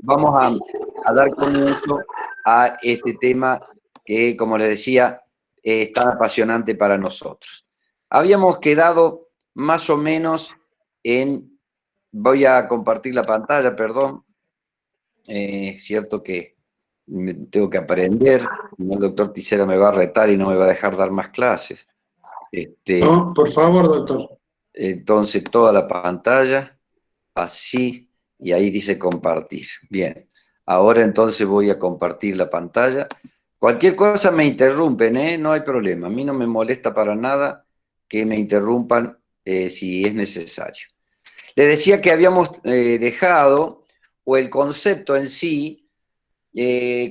vamos a dar comienzo a este tema que, como les decía, es tan apasionante para nosotros. Habíamos quedado más o menos en... Voy a compartir la pantalla, perdón. Cierto que tengo que aprender. El doctor Tisera me va a retar y no me va a dejar dar más clases. No, por favor, doctor. Entonces, toda la pantalla, así, y ahí dice compartir. Bien, ahora entonces voy a compartir la pantalla. Cualquier cosa me interrumpen, ¿eh? No hay problema. A mí no me molesta para nada que me interrumpan si es necesario. Les decía que habíamos dejado, o el concepto en sí,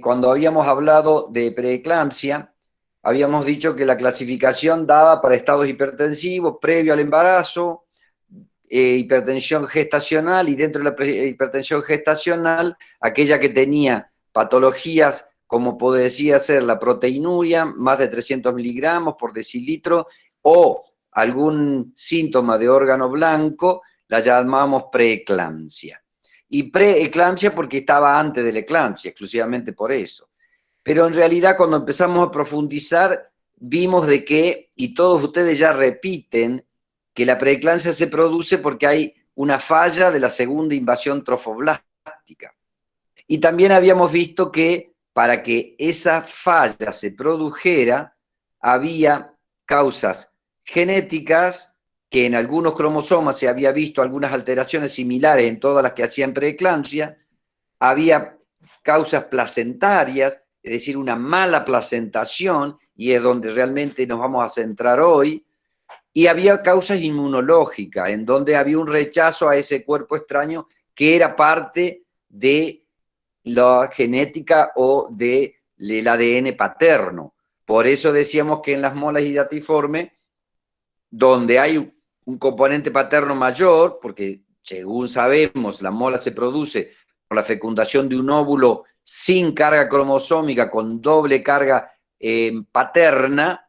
cuando habíamos hablado de preeclampsia, habíamos dicho que la clasificación daba para estados hipertensivos previo al embarazo, hipertensión gestacional, y dentro de la hipertensión gestacional, aquella que tenía patologías como podría ser la proteinuria, más de 300 miligramos por decilitro, o algún síntoma de órgano blanco, la llamamos preeclampsia. Y preeclampsia porque estaba antes de la eclampsia, exclusivamente por eso. Pero en realidad cuando empezamos a profundizar, vimos de que, y todos ustedes ya repiten, que la preeclampsia se produce porque hay una falla de la segunda invasión trofoblástica. Y también habíamos visto que para que esa falla se produjera, había causas genéticas, que en algunos cromosomas se había visto algunas alteraciones similares en todas las que hacían preeclampsia, había causas placentarias, es decir, una mala placentación, y es donde realmente nos vamos a centrar hoy, y había causas inmunológicas, en donde había un rechazo a ese cuerpo extraño que era parte de la genética o del ADN paterno. Por eso decíamos que en las molas hidatiformes, donde hay un componente paterno mayor, porque según sabemos, la mola se produce por la fecundación de un óvulo sin carga cromosómica, con doble carga paterna,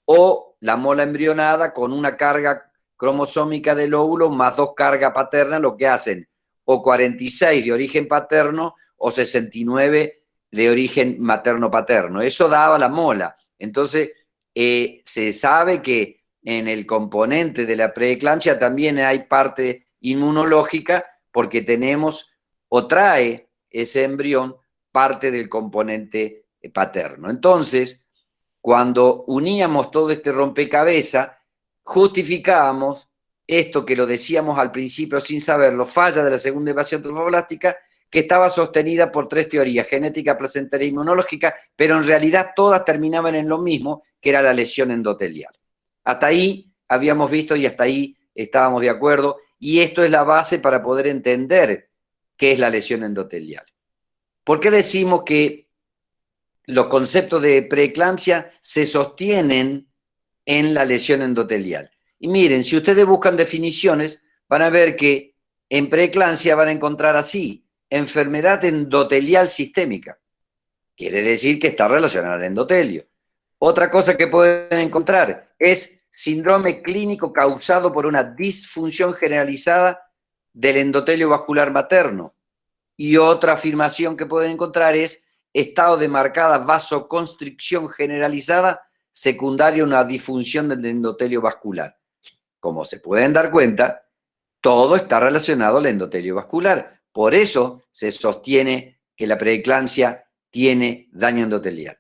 o la mola embrionada con una carga cromosómica del óvulo más dos cargas paternas, lo que hacen o 46 de origen paterno o 69 de origen materno-paterno. Eso daba la mola. Entonces, se sabe que en el componente de la preeclampsia también hay parte inmunológica, porque tenemos o trae ese embrión parte del componente paterno. Entonces, cuando uníamos todo este rompecabezas, justificábamos esto que lo decíamos al principio sin saberlo, falla de la segunda invasión trofoblástica, que estaba sostenida por tres teorías: genética, placentaria e inmunológica, pero en realidad todas terminaban en lo mismo, que era la lesión endotelial. Hasta ahí habíamos visto y hasta ahí estábamos de acuerdo, y esto es la base para poder entender qué es la lesión endotelial. ¿Por qué decimos que los conceptos de preeclampsia se sostienen en la lesión endotelial? Y miren, si ustedes buscan definiciones, van a ver que en preeclampsia van a encontrar así: enfermedad endotelial sistémica. Quiere decir que está relacionada al endotelio. Otra cosa que pueden encontrar es síndrome clínico causado por una disfunción generalizada del endotelio vascular materno. Y otra afirmación que pueden encontrar es estado de marcada vasoconstricción generalizada secundaria a una disfunción del endotelio vascular. Como se pueden dar cuenta, todo está relacionado al endotelio vascular. Por eso se sostiene que la preeclampsia tiene daño endotelial.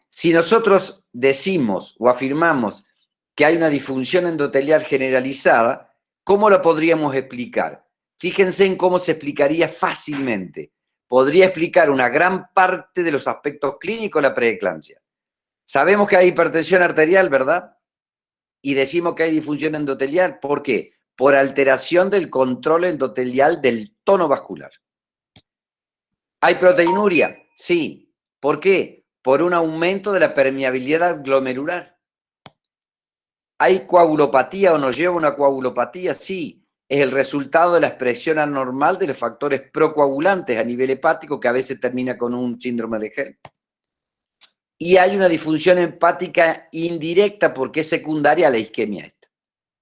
Si nosotros decimos o afirmamos que hay una disfunción endotelial generalizada, ¿cómo lo podríamos explicar? Fíjense en cómo se explicaría fácilmente. Podría explicar una gran parte de los aspectos clínicos de la preeclampsia. Sabemos que hay hipertensión arterial, ¿verdad? Y decimos que hay disfunción endotelial. ¿Por qué? Por alteración del control endotelial del tono vascular. ¿Hay proteinuria? Sí. ¿Por qué? Por un aumento de la permeabilidad glomerular. ¿Hay coagulopatía o nos lleva a una coagulopatía? Sí. Es el resultado de la expresión anormal de los factores procoagulantes a nivel hepático, que a veces termina con un síndrome de Hell. Y hay una disfunción hepática indirecta porque es secundaria a la isquemia esta.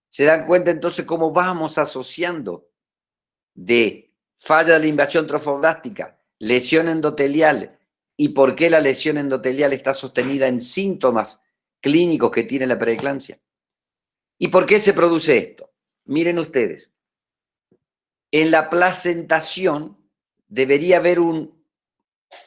¿Se dan cuenta entonces cómo vamos asociando de Falla de la invasión trofoblástica, lesión endotelial. ¿Y por qué la lesión endotelial está sostenida en síntomas clínicos que tiene la preeclampsia? ¿Y por qué se produce esto? Miren ustedes, en la placentación debería haber un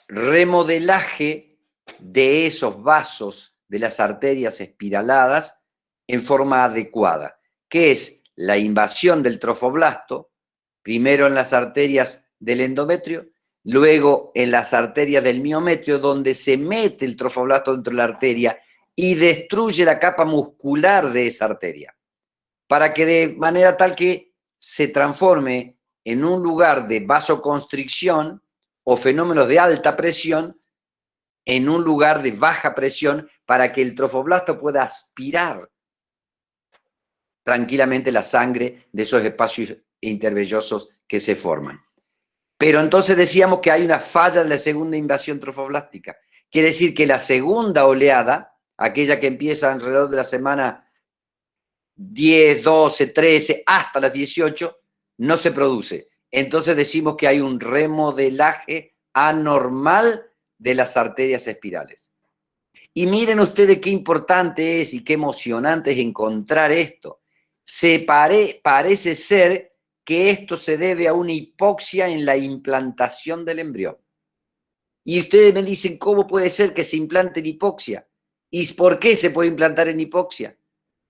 remodelaje de esos vasos de las arterias espiraladas en forma adecuada, que es la invasión del trofoblasto, primero en las arterias del endometrio, luego en las arterias del miometrio, donde se mete el trofoblasto dentro de la arteria y destruye la capa muscular de esa arteria, para que de manera tal que se transforme en un lugar de vasoconstricción o fenómenos de alta presión en un lugar de baja presión para que el trofoblasto pueda aspirar tranquilamente la sangre de esos espacios intervellosos que se forman. Pero entonces decíamos que hay una falla en la segunda invasión trofoblástica. Quiere decir que la segunda oleada, aquella que empieza alrededor de la semana 10, 12, 13, hasta las 18, no se produce. Entonces decimos que hay un remodelaje anormal de las arterias espirales. Y miren ustedes qué importante es y qué emocionante es encontrar esto. Parece ser que esto se debe a una hipoxia en la implantación del embrión. Y ustedes me dicen, ¿cómo puede ser que se implante en hipoxia? ¿Y por qué se puede implantar en hipoxia?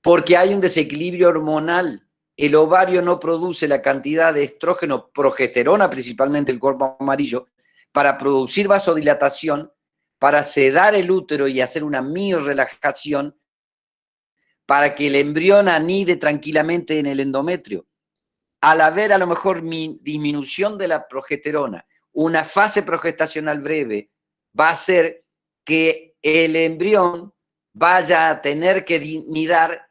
Porque hay un desequilibrio hormonal. El ovario no produce la cantidad de estrógeno, progesterona, principalmente el cuerpo amarillo, para producir vasodilatación, para sedar el útero y hacer una miorelajación, para que el embrión anide tranquilamente en el endometrio. Al haber a lo mejor disminución de la progesterona, una fase progestacional breve, va a hacer que el embrión vaya a tener que nidar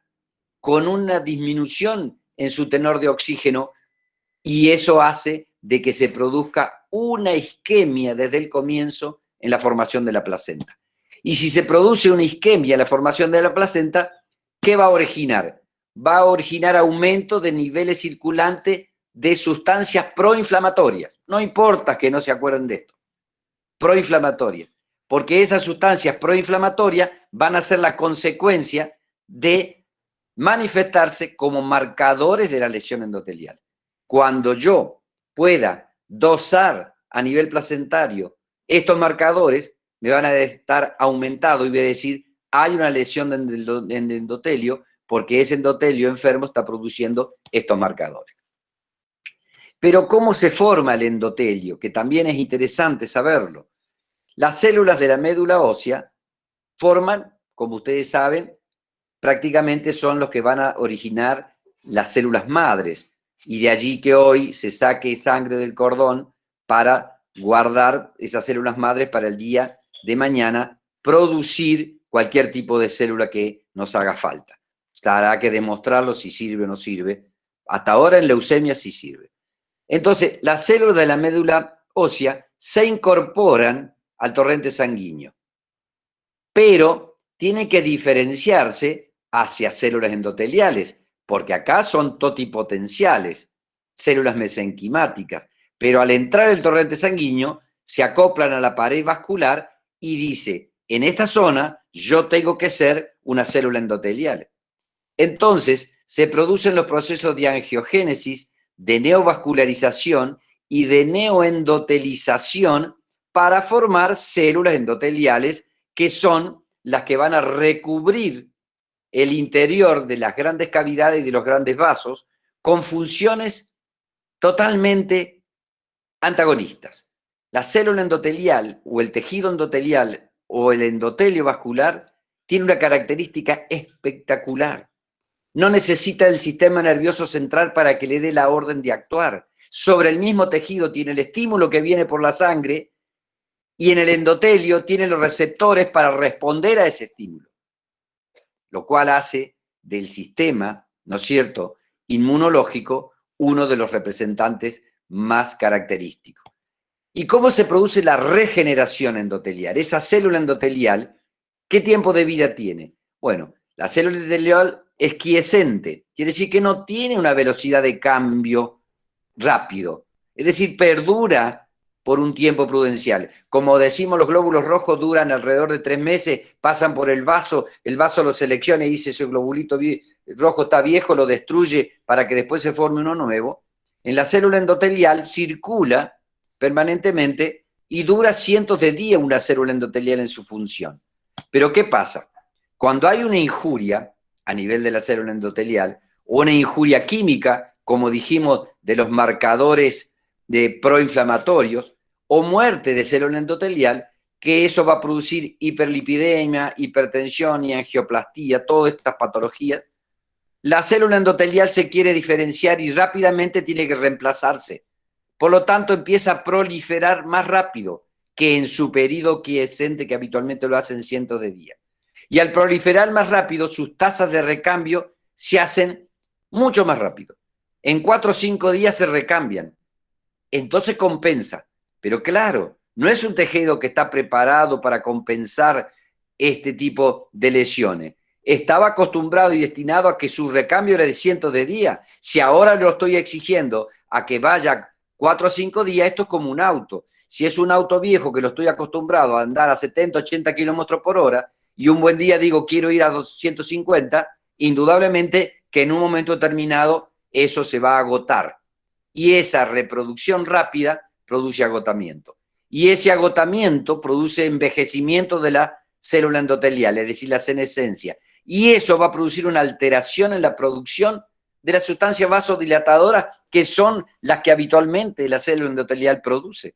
con una disminución en su tenor de oxígeno, y eso hace de que se produzca una isquemia desde el comienzo en la formación de la placenta. Y si se produce una isquemia en la formación de la placenta, ¿qué va a originar? Va a originar aumento de niveles circulantes de sustancias proinflamatorias. No importa que no se acuerden de esto. Proinflamatorias. Porque esas sustancias proinflamatorias van a ser la consecuencia de manifestarse como marcadores de la lesión endotelial. Cuando yo pueda dosar a nivel placentario estos marcadores, me van a estar aumentados y voy a decir, hay una lesión en el endotelio porque ese endotelio enfermo está produciendo estos marcadores. Pero ¿cómo se forma el endotelio? Que también es interesante saberlo. Las células de la médula ósea forman, como ustedes saben, prácticamente son los que van a originar las células madres, y de allí que hoy se saque sangre del cordón para guardar esas células madres para el día de mañana producir cualquier tipo de célula que nos haga falta. Habrá que demostrarlo si sirve o no sirve. Hasta ahora en leucemia sí sirve. Entonces, las células de la médula ósea se incorporan al torrente sanguíneo, pero tienen que diferenciarse hacia células endoteliales, porque acá son totipotenciales, células mesenquimáticas, pero al entrar el torrente sanguíneo se acoplan a la pared vascular y dice, en esta zona yo tengo que ser una célula endotelial. Entonces se producen los procesos de angiogénesis, de neovascularización y de neoendotelización para formar células endoteliales que son las que van a recubrir el interior de las grandes cavidades y de los grandes vasos con funciones totalmente antagonistas. La célula endotelial o el tejido endotelial o el endotelio vascular tiene una característica espectacular. No necesita el sistema nervioso central para que le dé la orden de actuar. Sobre el mismo tejido tiene el estímulo que viene por la sangre y en el endotelio tiene los receptores para responder a ese estímulo, lo cual hace del sistema, ¿no es cierto?, inmunológico, uno de los representantes más característicos. ¿Y cómo se produce la regeneración endotelial? Esa célula endotelial, ¿qué tiempo de vida tiene? Bueno, la célula endotelial es quiescente, quiere decir que no tiene una velocidad de cambio rápido. Es decir, perdura por un tiempo prudencial. Como decimos, los glóbulos rojos duran alrededor de 3 meses, pasan por el vaso lo selecciona y dice, ese globulito rojo está viejo, lo destruye para que después se forme uno nuevo. En la célula endotelial circula permanentemente y dura cientos de días una célula endotelial en su función. Pero ¿qué pasa? Cuando hay una injuria a nivel de la célula endotelial, o una injuria química, como dijimos, de los marcadores de proinflamatorios, o muerte de célula endotelial, que eso va a producir hiperlipidemia, hipertensión y angioplastía, todas estas patologías, la célula endotelial se quiere diferenciar y rápidamente tiene que reemplazarse. Por lo tanto, empieza a proliferar más rápido que en su periodo quiescente, que habitualmente lo hacen cientos de días. Y al proliferar más rápido, sus tasas de recambio se hacen mucho más rápido. En 4 o 5 días se recambian. Entonces compensa. Pero claro, no es un tejido que está preparado para compensar este tipo de lesiones. Estaba acostumbrado y destinado a que su recambio era de cientos de días. Si ahora lo estoy exigiendo a que vaya 4 o 5 días, esto es como un auto. Si es un auto viejo que lo estoy acostumbrado a andar a 70, 80 kilómetros por hora, y un buen día digo quiero ir a 250, indudablemente que en un momento determinado eso se va a agotar. Y esa reproducción rápida produce agotamiento. Y ese agotamiento produce envejecimiento de la célula endotelial, es decir, la senescencia. Y eso va a producir una alteración en la producción de las sustancias vasodilatadoras, que son las que habitualmente la célula endotelial produce.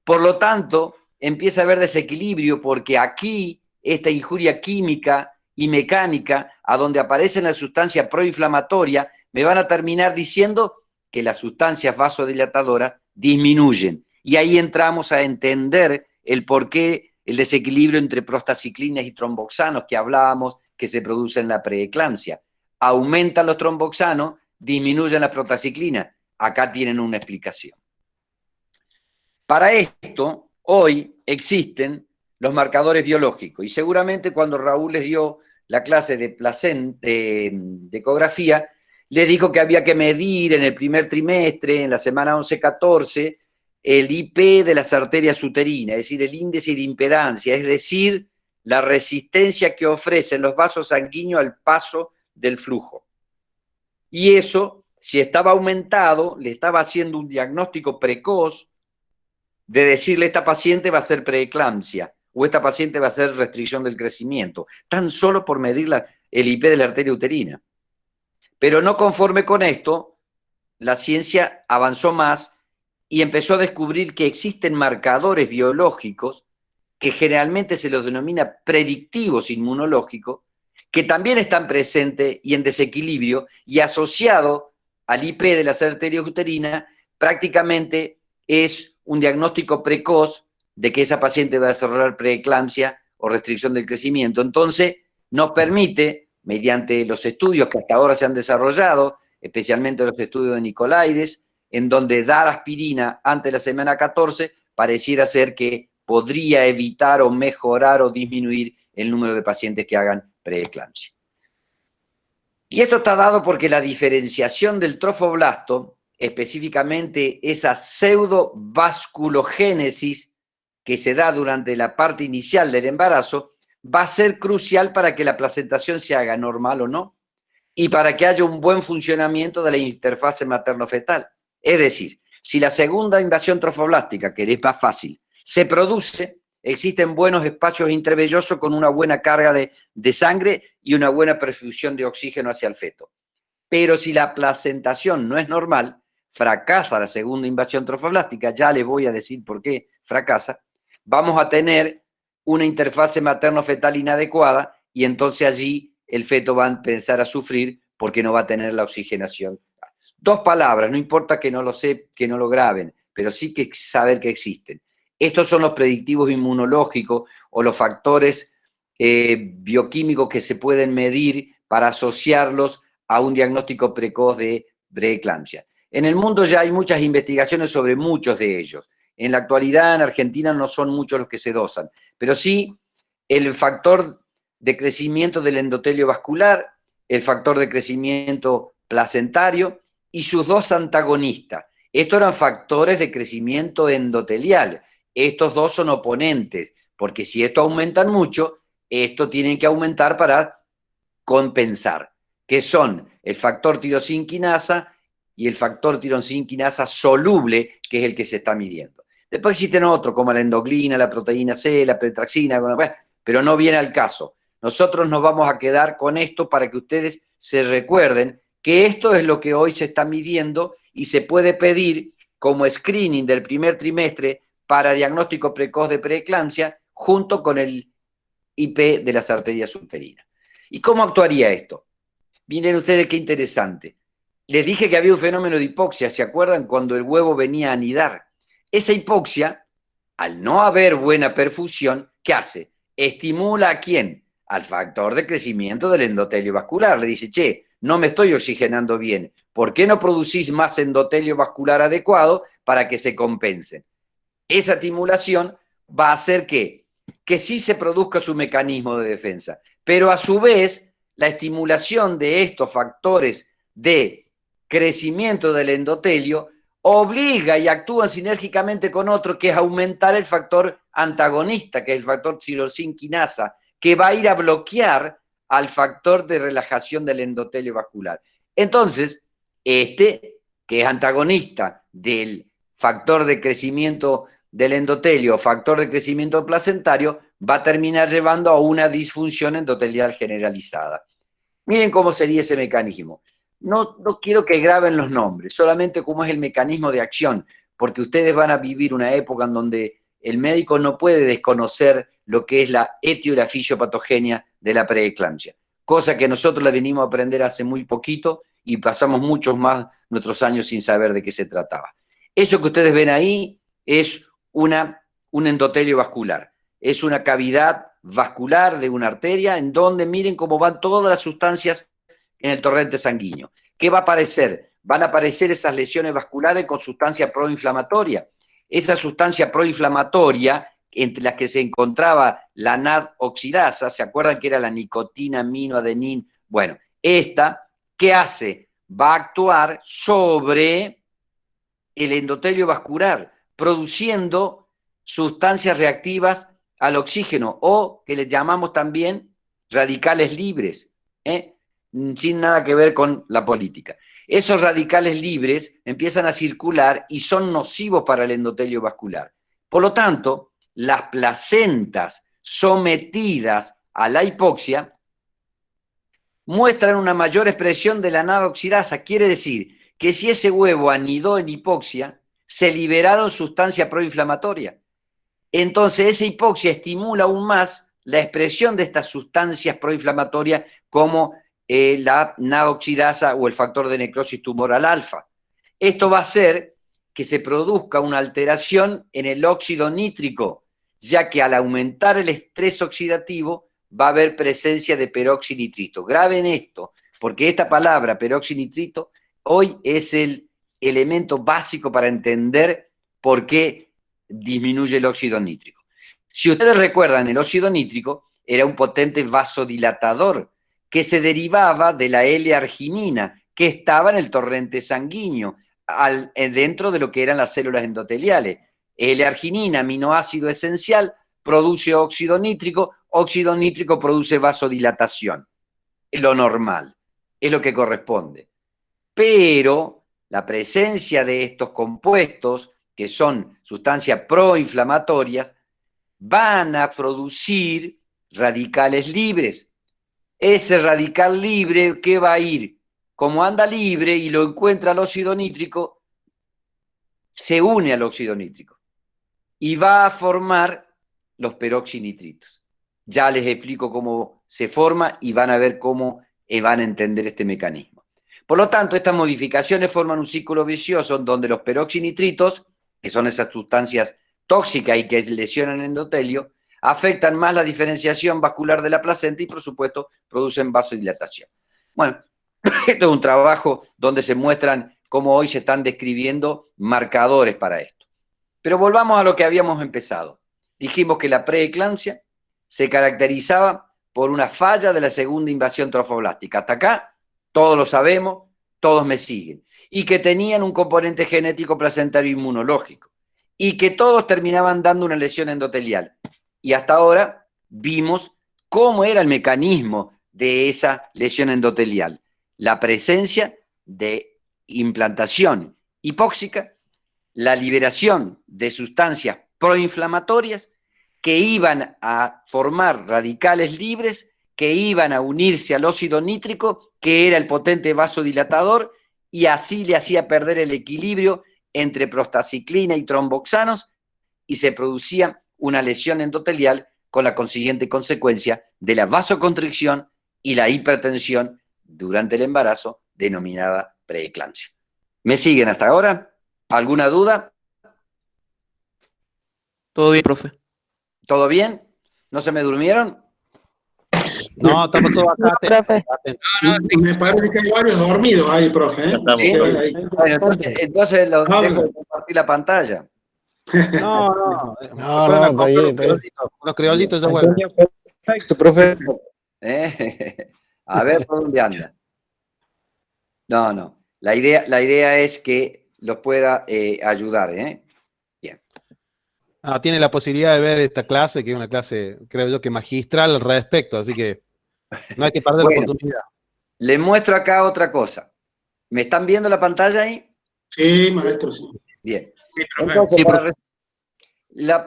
Por lo tanto, empieza a haber desequilibrio porque aquí esta injuria química y mecánica, a donde aparecen las sustancias proinflamatorias, me van a terminar diciendo que las sustancias vasodilatadoras disminuyen. Y ahí entramos a entender el porqué el desequilibrio entre prostaciclinas y tromboxanos que hablábamos que se produce en la preeclampsia. Aumentan los tromboxanos, disminuyen la prostaciclina. Acá tienen una explicación. Para esto, hoy existen los marcadores biológicos y seguramente cuando Raúl les dio la clase de ecografía, les dijo que había que medir en el primer trimestre, en la semana 11-14, el IP de las arterias uterinas, es decir, el índice de impedancia, es decir, la resistencia que ofrecen los vasos sanguíneos al paso del flujo. Y eso, si estaba aumentado, le estaba haciendo un diagnóstico precoz de decirle esta paciente va a ser preeclampsia o esta paciente va a ser restricción del crecimiento, tan solo por medir el IP de la arteria uterina. Pero no conforme con esto, la ciencia avanzó más y empezó a descubrir que existen marcadores biológicos que generalmente se los denomina predictivos inmunológicos, que también están presentes y en desequilibrio y asociado al IP de las arterias uterinas, prácticamente es un diagnóstico precoz de que esa paciente va a desarrollar preeclampsia o restricción del crecimiento. Entonces, nos permite, mediante los estudios que hasta ahora se han desarrollado, especialmente los estudios de Nicolaides, en donde dar aspirina antes de la semana 14 pareciera ser que podría evitar o mejorar o disminuir el número de pacientes que hagan preeclampsia. Y esto está dado porque la diferenciación del trofoblasto, específicamente esa pseudovasculogénesis que se da durante la parte inicial del embarazo, va a ser crucial para que la placentación se haga normal o no, y para que haya un buen funcionamiento de la interfase materno-fetal. Es decir, si la segunda invasión trofoblástica, que es más fácil, se produce, existen buenos espacios intravellosos con una buena carga de sangre y una buena perfusión de oxígeno hacia el feto. Pero si la placentación no es normal, fracasa la segunda invasión trofoblástica, ya les voy a decir por qué fracasa, vamos a tener una interfase materno-fetal inadecuada y entonces allí el feto va a empezar a sufrir porque no va a tener la oxigenación. 2 palabras, no importa que no lo graben, pero sí que saber que existen. Estos son los predictivos inmunológicos o los factores bioquímicos que se pueden medir para asociarlos a un diagnóstico precoz de preeclampsia. En el mundo ya hay muchas investigaciones sobre muchos de ellos. En la actualidad en Argentina no son muchos los que se dosan, pero sí el factor de crecimiento del endotelio vascular, el factor de crecimiento placentario y sus 2 antagonistas, Estos eran factores de crecimiento endotelial. Estos dos son oponentes, porque si estos aumentan mucho, estos tienen que aumentar para compensar, que son el factor tirosinquinasa y el factor tirosinquinasa soluble, que es el que se está midiendo. Después existen otros, como la endoglina, la proteína C, la pretraxina, pero no viene al caso. Nosotros nos vamos a quedar con esto para que ustedes se recuerden que esto es lo que hoy se está midiendo y se puede pedir como screening del primer trimestre para diagnóstico precoz de preeclampsia junto con el IP de las arterias uterinas. ¿Y cómo actuaría esto? Miren ustedes qué interesante. Les dije que había un fenómeno de hipoxia, ¿se acuerdan? Cuando el huevo venía a anidar. Esa hipoxia, al no haber buena perfusión, ¿qué hace? Estimula ¿a quién? Al factor de crecimiento del endotelio vascular. Le dice, che, no me estoy oxigenando bien. ¿Por qué no producís más endotelio vascular adecuado para que se compensen? Esa estimulación va a hacer que sí se produzca su mecanismo de defensa, pero a su vez la estimulación de estos factores de crecimiento del endotelio obliga y actúa sinérgicamente con otro, que es aumentar el factor antagonista, que es el factor tirosinquinasa, que va a ir a bloquear al factor de relajación del endotelio vascular. Entonces, que es antagonista del factor de crecimiento del endotelio, factor de crecimiento placentario, va a terminar llevando a una disfunción endotelial generalizada. Miren cómo sería ese mecanismo. No quiero que graben los nombres, solamente cómo es el mecanismo de acción, porque ustedes van a vivir una época en donde el médico no puede desconocer lo que es la etio y la fisiopatogenia de la preeclampsia, cosa que nosotros la venimos a aprender hace muy poquito y pasamos muchos más nuestros años sin saber de qué se trataba. Eso que ustedes ven ahí es un endotelio vascular, es una cavidad vascular de una arteria en donde miren cómo van todas las sustancias en el torrente sanguíneo. ¿Qué va a aparecer? Van a aparecer esas lesiones vasculares con sustancia proinflamatoria. Esa sustancia proinflamatoria, entre las que se encontraba la NAD oxidasa, ¿se acuerdan que era la nicotina, aminoadenin? Bueno, esta, ¿qué hace? Va a actuar sobre el endotelio vascular, produciendo sustancias reactivas al oxígeno, o que le llamamos también radicales libres, sin nada que ver con la política. Esos radicales libres empiezan a circular y son nocivos para el endotelio vascular. Por lo tanto, las placentas sometidas a la hipoxia muestran una mayor expresión de la NAD oxidasa. Quiere decir que si ese huevo anidó en hipoxia, se liberaron sustancia proinflamatoria. Entonces, esa hipoxia estimula aún más la expresión de estas sustancias proinflamatorias como la NAD oxidasa o el factor de necrosis tumoral alfa. Esto va a hacer que se produzca una alteración en el óxido nítrico, ya que al aumentar el estrés oxidativo va a haber presencia de peroxinitrito. Graben esto, porque esta palabra, peroxinitrito, hoy es el elemento básico para entender por qué disminuye el óxido nítrico. Si ustedes recuerdan, el óxido nítrico era un potente vasodilatador que se derivaba de la L-arginina, que estaba en el torrente sanguíneo, dentro de lo que eran las células endoteliales. L-arginina, aminoácido esencial, produce óxido nítrico produce vasodilatación. Es lo normal, es lo que corresponde. Pero la presencia de estos compuestos, que son sustancias proinflamatorias, van a producir radicales libres. Ese radical libre, ¿qué va a ir? Como anda libre y lo encuentra el óxido nítrico, se une al óxido nítrico y va a formar los peroxinitritos. Ya les explico cómo se forma y van a ver cómo van a entender este mecanismo. Por lo tanto, estas modificaciones forman un círculo vicioso donde los peroxinitritos, que son esas sustancias tóxicas y que lesionan el endotelio, afectan más la diferenciación vascular de la placenta y, por supuesto, producen vasodilatación. Bueno, esto es un trabajo donde se muestran cómo hoy se están describiendo marcadores para esto. Pero volvamos a lo que habíamos empezado. Dijimos que la preeclampsia se caracterizaba por una falla de la segunda invasión trofoblástica. Hasta acá, todos lo sabemos, todos me siguen. y que tenían un componente genético placentario inmunológico y que todos terminaban dando una lesión endotelial. Y hasta ahora vimos cómo era el mecanismo de esa lesión endotelial. La presencia de implantación hipóxica, la liberación de sustancias proinflamatorias que iban a formar radicales libres, que iban a unirse al óxido nítrico, que era el potente vasodilatador, y así le hacía perder el equilibrio entre prostaciclina y tromboxanos, y se producía una lesión endotelial con la consiguiente consecuencia de la vasoconstricción y la hipertensión durante el embarazo, denominada preeclampsia. ¿Me siguen hasta ahora? ¿Alguna duda? Todo bien, profe. ¿Todo bien? ¿No se me durmieron? No, estamos todos acá. Profe. Me parece que hay varios dormidos ahí, profe. ¿Sí? Bueno, entonces los dejo de compartir la pantalla. No. No, está bien. Los criollitos ya vuelven. Perfecto, profe. A ver por dónde anda. No. La idea es que los pueda ayudar, ¿eh? Bien. Tiene la posibilidad de ver esta clase, que es una clase, creo yo, que magistral al respecto, así que no hay que perder la oportunidad. Les muestro acá otra cosa. ¿Me están viendo la pantalla ahí? Sí, maestro, sí. Bien. Sí, profe. Entonces, Sí, profe.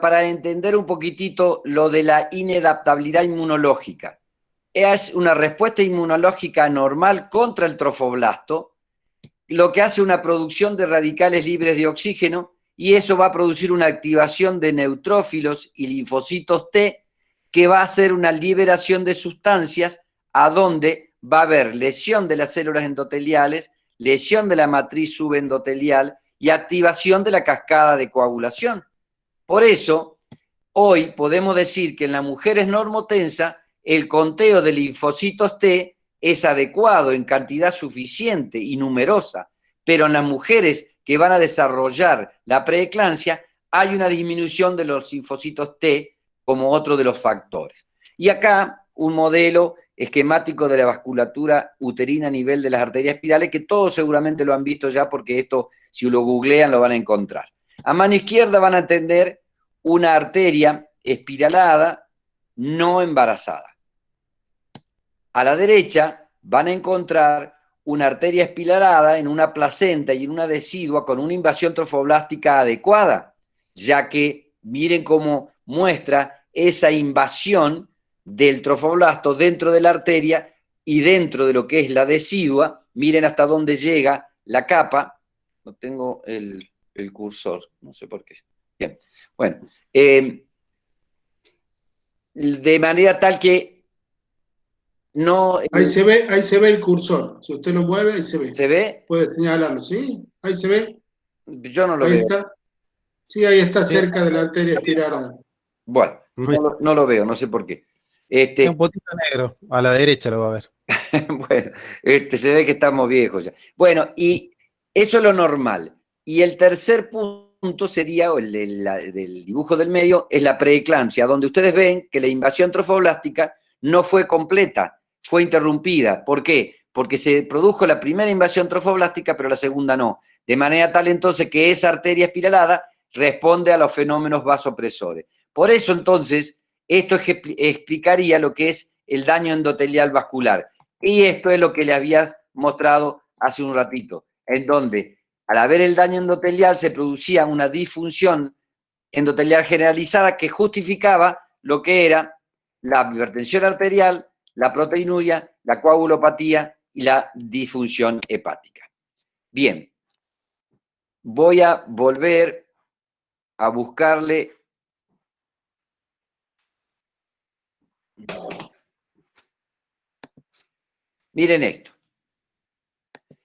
para entender un poquitito lo de la inadaptabilidad inmunológica. Es una respuesta inmunológica normal contra el trofoblasto, lo que hace una producción de radicales libres de oxígeno, y eso va a producir una activación de neutrófilos y linfocitos T, que va a hacer una liberación de sustancias a donde va a haber lesión de las células endoteliales, lesión de la matriz subendotelial y activación de la cascada de coagulación. Por eso, hoy podemos decir que en las mujeres normotensa el conteo de linfocitos T es adecuado en cantidad suficiente y numerosa, pero en las mujeres que van a desarrollar la preeclampsia hay una disminución de los linfocitos T como otro de los factores. Y acá un modelo esquemático de la vasculatura uterina a nivel de las arterias espirales, que todos seguramente lo han visto ya, porque esto, si lo googlean, lo van a encontrar. A mano izquierda van a tener una arteria espiralada no embarazada. A la derecha van a encontrar una arteria espiralada en una placenta y en una decidua con una invasión trofoblástica adecuada, ya que miren cómo muestra esa invasión del trofoblasto dentro de la arteria y dentro de lo que es la decidua. Miren hasta dónde llega la capa. No tengo el cursor, no sé por qué. Bien, bueno. De manera tal que no... Ahí se ve el cursor. Si usted lo mueve, ahí se ve. ¿Se ve? Puede señalarlo, ¿sí? Ahí se ve. Yo no lo Ahí veo. está. Sí, ahí está cerca de la arteria espiralada. Bueno, no lo veo, no sé por qué. Es un potito negro, a la derecha lo va a ver. Bueno, se ve que estamos viejos ya. Bueno, y eso es lo normal. Y el tercer punto sería, o el del dibujo del medio, es la preeclampsia, donde ustedes ven que la invasión trofoblástica no fue completa, fue interrumpida. ¿Por qué? Porque se produjo la primera invasión trofoblástica, pero la segunda no. De manera tal entonces que esa arteria espiralada responde a los fenómenos vasopresores. Por eso entonces, esto explicaría lo que es el daño endotelial vascular. Y esto es lo que le habías mostrado hace un ratito, en donde al haber el daño endotelial se producía una disfunción endotelial generalizada que justificaba lo que era la hipertensión arterial, la proteinuria, la coagulopatía y la disfunción hepática. Bien, voy a volver a buscarle. Miren esto.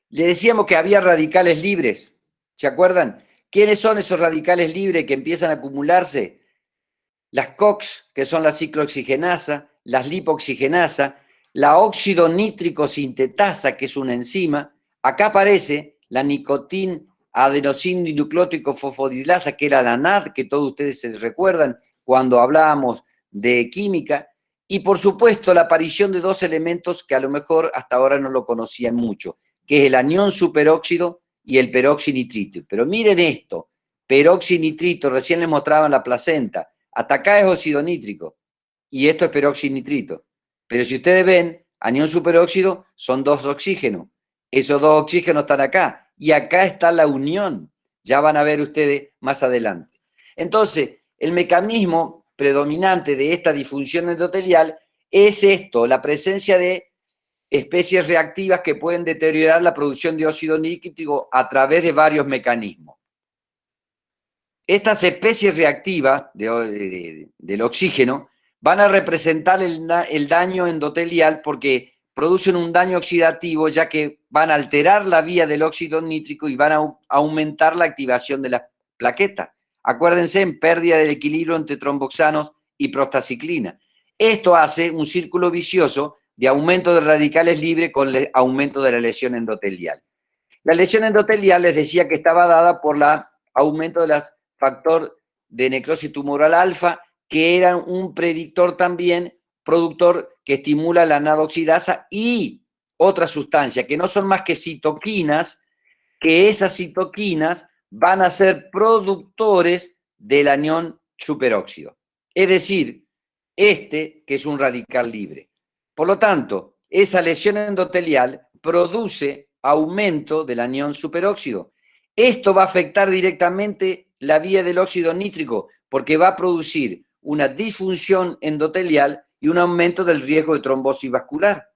Le decíamos que había radicales libres. ¿Se acuerdan? ¿Quiénes son esos radicales libres que empiezan a acumularse? Las COX, que son la ciclooxigenasa, las lipoxigenasa, la óxido nítrico sintetasa, que es una enzima. Acá aparece la nicotin adenosín dinucleótico fosfodilasa, que era la NAD, que todos ustedes se recuerdan cuando hablábamos de química. Y por supuesto la aparición de dos elementos que a lo mejor hasta ahora no lo conocían mucho, que es el anión superóxido y el peroxinitrito. Pero miren esto, peroxinitrito, recién les mostraban la placenta, hasta acá es óxido nítrico y esto es peroxinitrito. Pero si ustedes ven, anión superóxido son 2 oxígenos. Esos 2 oxígenos están acá y acá está la unión. Ya van a ver ustedes más adelante. Entonces, el mecanismo predominante de esta disfunción endotelial es esto, la presencia de especies reactivas que pueden deteriorar la producción de óxido nítrico a través de varios mecanismos. Estas especies reactivas del oxígeno van a representar el daño endotelial porque producen un daño oxidativo, ya que van a alterar la vía del óxido nítrico y van a aumentar la activación de las plaquetas. Acuérdense, en pérdida del equilibrio entre tromboxanos y prostaciclina. Esto hace un círculo vicioso de aumento de radicales libres con aumento de la lesión endotelial. La lesión endotelial les decía que estaba dada por el aumento del factor de necrosis tumoral alfa, que era un predictor también, productor que estimula la nadoxidasa y otra sustancia, que no son más que citoquinas, que esas citoquinas van a ser productores del anión superóxido. Es decir, que es un radical libre. Por lo tanto, esa lesión endotelial produce aumento del anión superóxido. Esto va a afectar directamente la vía del óxido nítrico porque va a producir una disfunción endotelial y un aumento del riesgo de trombosis vascular.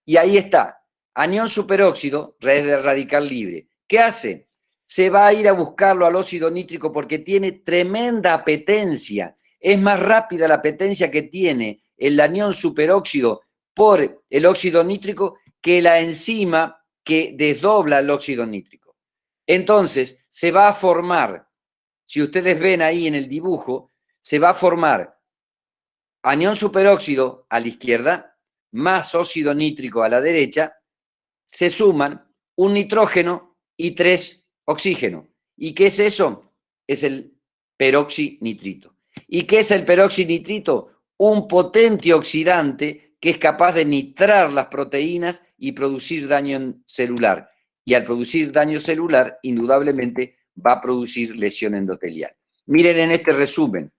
Y ahí está, anión superóxido, red de radical libre. ¿Qué hace? Se va a ir a buscarlo al óxido nítrico porque tiene tremenda apetencia. Es más rápida la apetencia que tiene el anión superóxido por el óxido nítrico que la enzima que desdobla el óxido nítrico. Entonces, se va a formar, si ustedes ven ahí en el dibujo, se va a formar anión superóxido a la izquierda, más óxido nítrico a la derecha, se suman un nitrógeno y 3 oxígenos. ¿Y qué es eso? Es el peroxinitrito. ¿Y qué es el peroxinitrito? Un potente oxidante que es capaz de nitrar las proteínas y producir daño celular. Y al producir daño celular, indudablemente va a producir lesión endotelial. Miren en este resumen.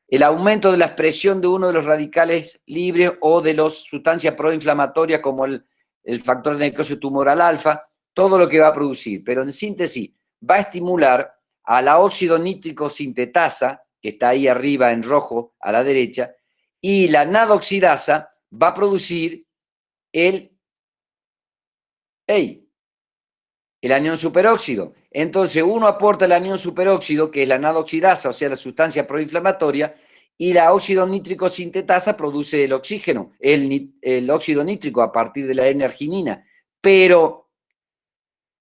El aumento de la expresión de uno de los radicales libres o de las sustancias proinflamatorias como el factor de necrosis tumoral alfa, todo lo que va a producir. Pero en síntesis, va a estimular a la óxido nítrico sintetasa, que está ahí arriba en rojo a la derecha, y la nadoxidasa va a producir el anión superóxido. Entonces, uno aporta el anión superóxido, que es la nadoxidasa, o sea, la sustancia proinflamatoria, y la óxido nítrico sintetasa produce el oxígeno, el óxido nítrico a partir de la N-arginina. Pero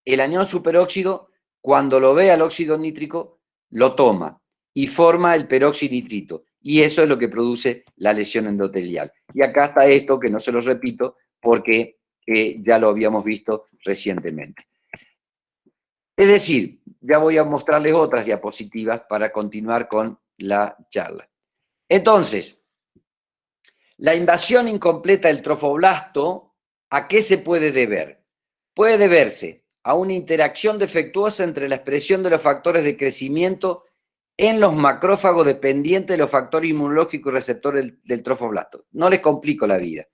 el anión superóxido, cuando lo ve al óxido nítrico, lo toma y forma el peroxinitrito. Y eso es lo que produce la lesión endotelial. Y acá está esto, que no se lo repito, porque ya lo habíamos visto recientemente. Es decir, ya voy a mostrarles otras diapositivas para continuar con la charla. Entonces, la invasión incompleta del trofoblasto, ¿a qué se puede deber? Puede deberse a una interacción defectuosa entre la expresión de los factores de crecimiento en los macrófagos dependientes de los factores inmunológicos y receptores del trofoblasto. No les complico la vida.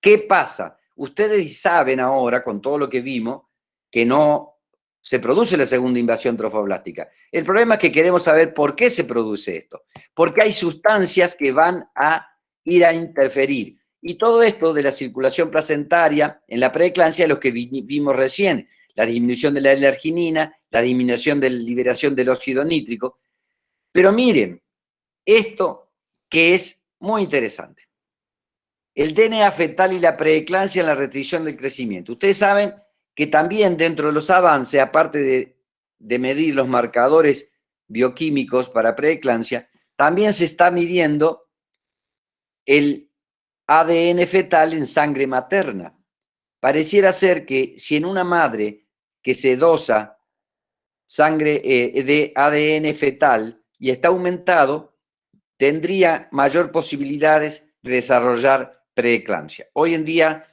¿Qué pasa? Ustedes saben ahora, con todo lo que vimos, que no se produce la segunda invasión trofoblástica. El problema es que queremos saber por qué se produce esto. Porque hay sustancias que van a ir a interferir. Y todo esto de la circulación placentaria en la preeclampsia es lo que vimos recién. La disminución de la L-arginina, la disminución de la liberación del óxido nítrico. Pero miren, esto que es muy interesante. El DNA fetal y la preeclampsia en la restricción del crecimiento. Ustedes saben que también dentro de los avances, aparte de medir los marcadores bioquímicos para preeclampsia, también se está midiendo el ADN fetal en sangre materna. Pareciera ser que si en una madre que se dosa sangre de ADN fetal y está aumentado, tendría mayor posibilidades de desarrollar preeclampsia. Hoy en día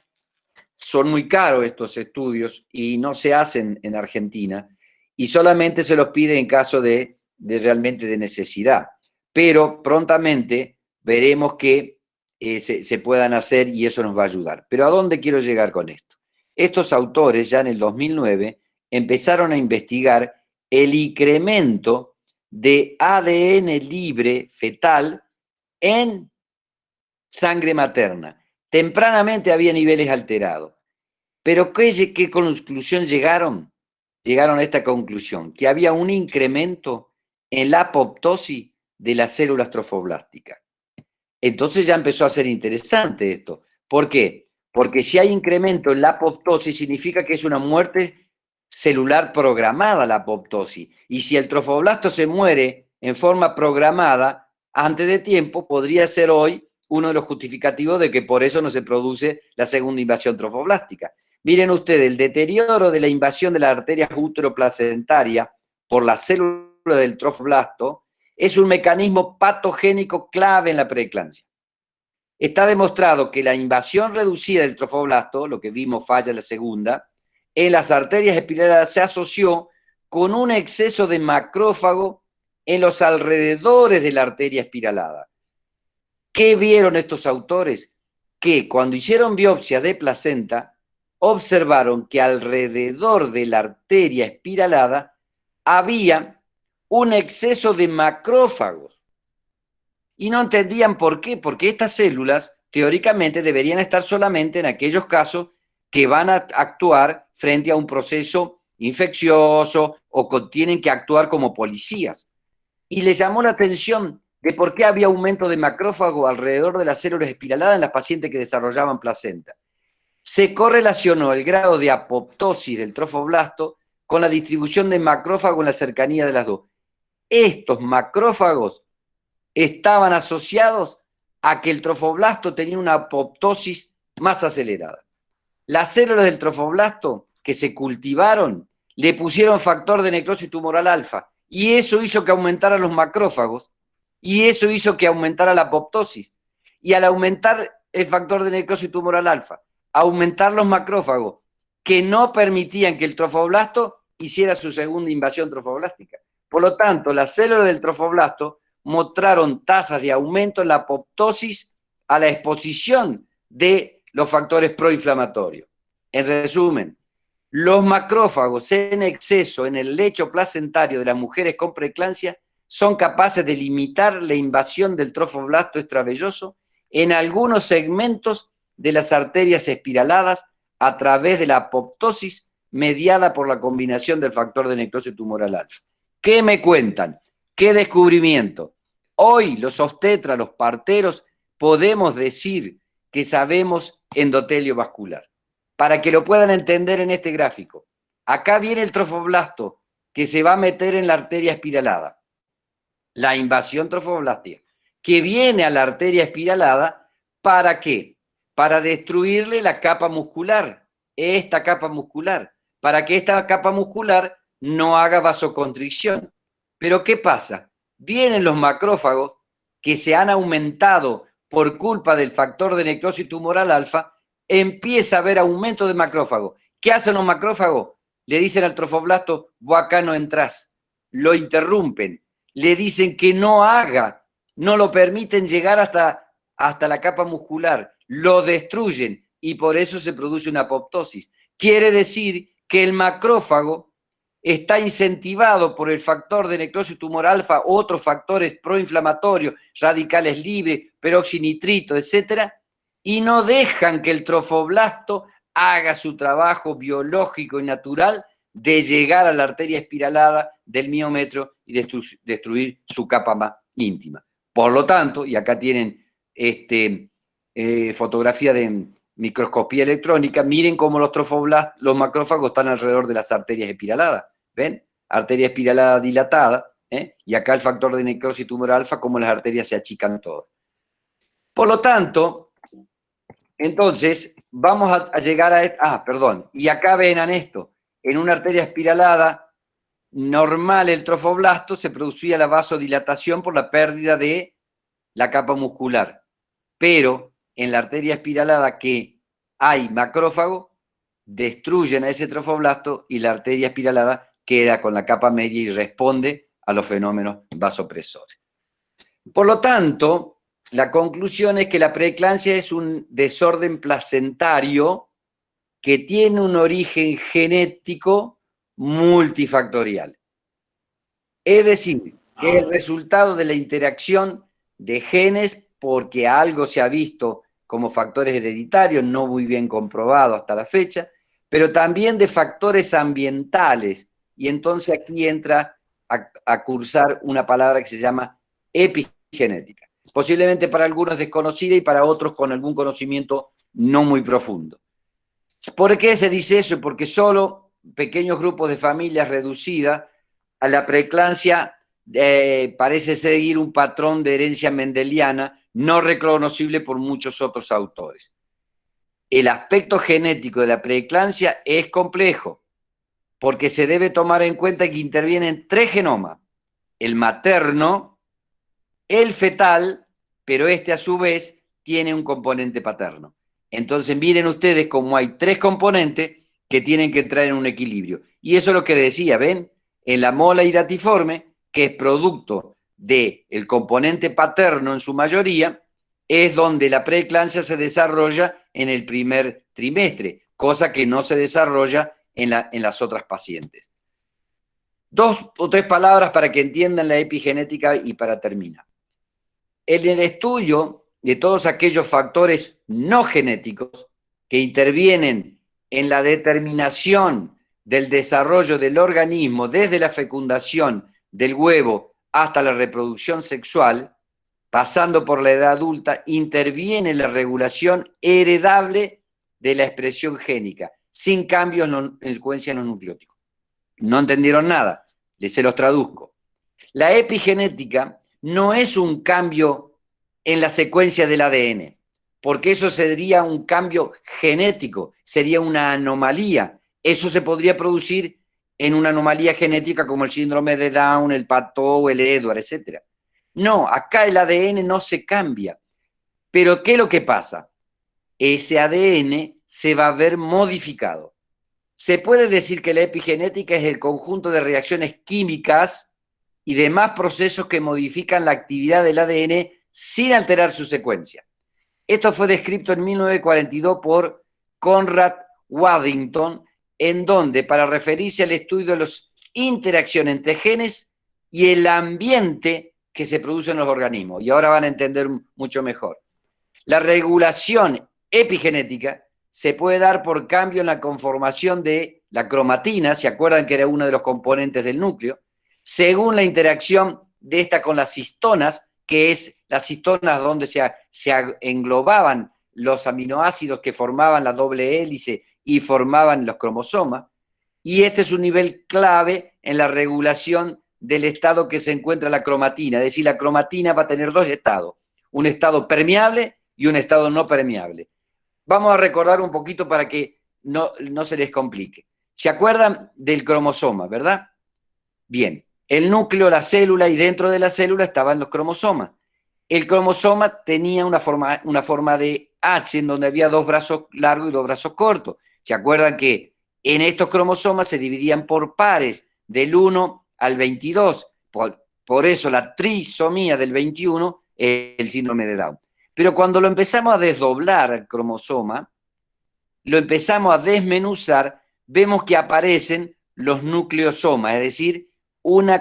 son muy caros estos estudios y no se hacen en Argentina y solamente se los pide en caso de realmente de necesidad. Pero prontamente veremos que se puedan hacer y eso nos va a ayudar. Pero ¿a dónde quiero llegar con esto? Estos autores ya en el 2009 empezaron a investigar el incremento de ADN libre fetal en sangre materna. Tempranamente había niveles alterados. Pero ¿qué conclusión llegaron? Llegaron a esta conclusión, que había un incremento en la apoptosis de las células trofoblásticas. Entonces ya empezó a ser interesante esto. ¿Por qué? Porque si hay incremento en la apoptosis, significa que es una muerte celular programada la apoptosis. Y si el trofoblasto se muere en forma programada, antes de tiempo, podría ser hoy uno de los justificativos de que por eso no se produce la segunda invasión trofoblástica. Miren ustedes, el deterioro de la invasión de las arterias útero-placentaria por la célula del trofoblasto es un mecanismo patogénico clave en la preeclampsia. Está demostrado que la invasión reducida del trofoblasto, lo que vimos falla en la segunda, en las arterias espiraladas se asoció con un exceso de macrófago en los alrededores de la arteria espiralada. ¿Qué vieron estos autores? Que cuando hicieron biopsia de placenta, observaron que alrededor de la arteria espiralada había un exceso de macrófagos. Y no entendían por qué, porque estas células teóricamente deberían estar solamente en aquellos casos que van a actuar frente a un proceso infeccioso o tienen que actuar como policías. Y les llamó la atención de por qué había aumento de macrófago alrededor de las células espiraladas en las pacientes que desarrollaban placenta. Se correlacionó el grado de apoptosis del trofoblasto con la distribución de macrófago en la cercanía de las dos. Estos macrófagos estaban asociados a que el trofoblasto tenía una apoptosis más acelerada. Las células del trofoblasto que se cultivaron le pusieron factor de necrosis tumoral alfa y eso hizo que aumentaran los macrófagos y eso hizo que aumentara la apoptosis. Y al aumentar el factor de necrosis tumoral alfa, aumentar los macrófagos que no permitían que el trofoblasto hiciera su segunda invasión trofoblástica. Por lo tanto, las células del trofoblasto mostraron tasas de aumento en la apoptosis a la exposición de los factores proinflamatorios. En resumen, los macrófagos en exceso en el lecho placentario de las mujeres con preeclampsia son capaces de limitar la invasión del trofoblasto extravelloso en algunos segmentos de las arterias espiraladas a través de la apoptosis mediada por la combinación del factor de necrosis tumoral alfa. ¿Qué me cuentan? ¿Qué descubrimiento? Hoy los obstetras, los parteros, podemos decir que sabemos endotelio vascular. Para que lo puedan entender en este gráfico. Acá viene el trofoblasto que se va a meter en la arteria espiralada. La invasión trofoblástica, que viene a la arteria espiralada, ¿para qué? Para destruirle la capa muscular, esta capa muscular, para que esta capa muscular no haga vasoconstricción. Pero ¿qué pasa? Vienen los macrófagos que se han aumentado por culpa del factor de necrosis tumoral alfa, empieza a haber aumento de macrófagos. ¿Qué hacen los macrófagos? Le dicen al trofoblasto, vos acá no entrás. Lo interrumpen. Le dicen que no haga, no lo permiten llegar hasta la capa muscular. Lo destruyen y por eso se produce una apoptosis. Quiere decir que el macrófago está incentivado por el factor de necrosis tumoral alfa, otros factores proinflamatorios, radicales libres, peroxinitrito, etcétera, y no dejan que el trofoblasto haga su trabajo biológico y natural de llegar a la arteria espiralada del miómetro y destruir su capa más íntima. Por lo tanto, y acá tienen fotografía de microscopía electrónica, miren cómo los macrófagos están alrededor de las arterias espiraladas. ¿Ven? Arteria espiralada dilatada, y acá el factor de necrosis tumoral alfa, como las arterias se achican todas. Por lo tanto, entonces, vamos a llegar a... y acá ven esto. En una arteria espiralada normal, el trofoblasto, se producía la vasodilatación por la pérdida de la capa muscular. Pero en la arteria espiralada que hay macrófago, destruyen a ese trofoblasto y la arteria espiralada queda con la capa media y responde a los fenómenos vasopresores. Por lo tanto, la conclusión es que la preeclampsia es un desorden placentario que tiene un origen genético multifactorial. Es decir, que es el resultado de la interacción de genes porque algo se ha visto como factores hereditarios, no muy bien comprobado hasta la fecha, pero también de factores ambientales. Y entonces aquí entra a cursar una palabra que se llama epigenética. Posiblemente para algunos desconocida y para otros con algún conocimiento no muy profundo. ¿Por qué se dice eso? Porque solo pequeños grupos de familias reducidas a la preeclampsia parece seguir un patrón de herencia mendeliana no reconocible por muchos otros autores. El aspecto genético de la preeclampsia es complejo porque se debe tomar en cuenta que intervienen 3 genomas: el materno, el fetal, pero este a su vez tiene un componente paterno. Entonces miren ustedes cómo hay 3 componentes que tienen que entrar en un equilibrio. Y eso es lo que decía, ¿ven? En la mola hidatiforme, que es producto del componente paterno en su mayoría, es donde la preeclampsia se desarrolla en el primer trimestre, cosa que no se desarrolla en las otras pacientes. 2 o 3 palabras para que entiendan la epigenética y para terminar. En el estudio de todos aquellos factores no genéticos que intervienen en la determinación del desarrollo del organismo desde la fecundación del huevo hasta la reproducción sexual, pasando por la edad adulta, interviene la regulación heredable de la expresión génica, sin cambios en secuencia en los nucleóticos. ¿No entendieron nada? Se los traduzco. La epigenética no es un cambio en la secuencia del ADN, porque eso sería un cambio genético, sería una anomalía. Eso se podría producir en una anomalía genética como el síndrome de Down, el Patou, el Edwards, etc. No, acá el ADN no se cambia. Pero ¿qué es lo que pasa? Ese ADN se va a ver modificado. Se puede decir que la epigenética es el conjunto de reacciones químicas y demás procesos que modifican la actividad del ADN sin alterar su secuencia. Esto fue descrito en 1942 por Conrad Waddington, en donde, para referirse al estudio de las interacciones entre genes y el ambiente que se produce en los organismos. Y ahora van a entender mucho mejor. La regulación epigenética se puede dar por cambio en la conformación de la cromatina, ¿se acuerdan que era uno de los componentes del núcleo? Según la interacción de esta con las histonas, que es las histonas donde se englobaban los aminoácidos que formaban la doble hélice y formaban los cromosomas. Y este es un nivel clave en la regulación del estado que se encuentra la cromatina. Es decir, la cromatina va a tener 2 estados, un estado permeable y un estado no permeable. Vamos a recordar un poquito para que no se les complique. ¿Se acuerdan del cromosoma, verdad? Bien, el núcleo, la célula, y dentro de la célula estaban los cromosomas. El cromosoma tenía una forma de H, en donde había 2 brazos largos y 2 brazos cortos. ¿Se acuerdan que en estos cromosomas se dividían por pares, del 1 al 22? Por eso la trisomía del 21 es el síndrome de Down. Pero cuando lo empezamos a desdoblar el cromosoma, lo empezamos a desmenuzar, vemos que aparecen los nucleosomas, es decir, un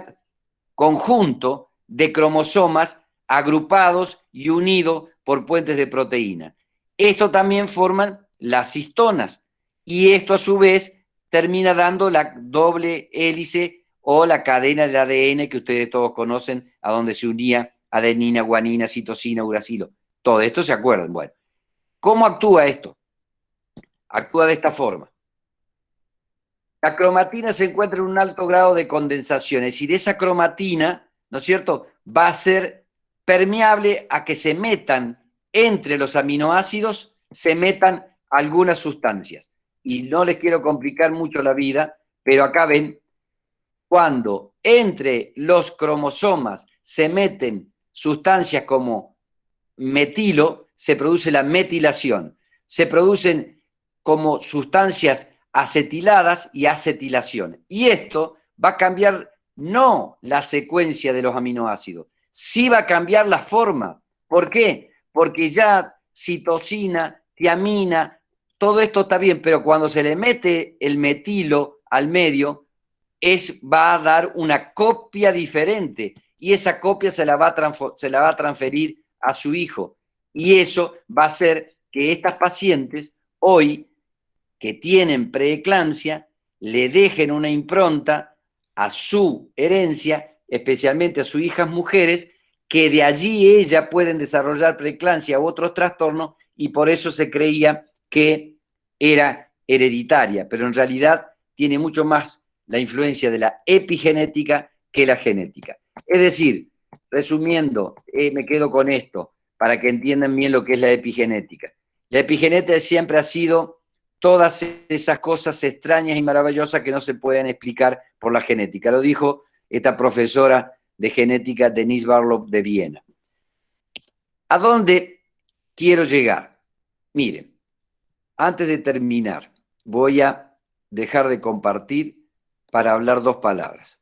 conjunto de cromosomas agrupados y unidos por puentes de proteína. Esto también forman las histonas, y esto a su vez termina dando la doble hélice o la cadena del ADN que ustedes todos conocen, a donde se unía adenina, guanina, citosina, uracilo. Todo esto se acuerdan. Bueno, ¿cómo actúa esto? Actúa de esta forma. La cromatina se encuentra en un alto grado de condensación, es decir, esa cromatina, ¿no es cierto?, va a ser permeable a que se metan entre los aminoácidos, se metan algunas sustancias. Y no les quiero complicar mucho la vida, pero acá ven, cuando entre los cromosomas se meten sustancias como metilo, se produce la metilación. Se producen como sustancias acetiladas y acetilaciones. Y esto va a cambiar no la secuencia de los aminoácidos, sí va a cambiar la forma. ¿Por qué? Porque ya citosina, tiamina, todo esto está bien, pero cuando se le mete el metilo al medio, va a dar una copia diferente y esa copia se la va a transferir a su hijo. Y eso va a hacer que estas pacientes hoy que tienen preeclampsia le dejen una impronta a su herencia, especialmente a sus hijas mujeres, que de allí ellas pueden desarrollar preeclampsia u otros trastornos y por eso se creía que era hereditaria, pero en realidad tiene mucho más la influencia de la epigenética que la genética. Es decir, resumiendo, me quedo con esto para que entiendan bien lo que es la epigenética. La epigenética siempre ha sido todas esas cosas extrañas y maravillosas que no se pueden explicar por la genética. Lo dijo esta profesora de genética Denise Barlow de Viena. ¿A dónde quiero llegar? Miren, antes de terminar, voy a dejar de compartir para hablar dos palabras.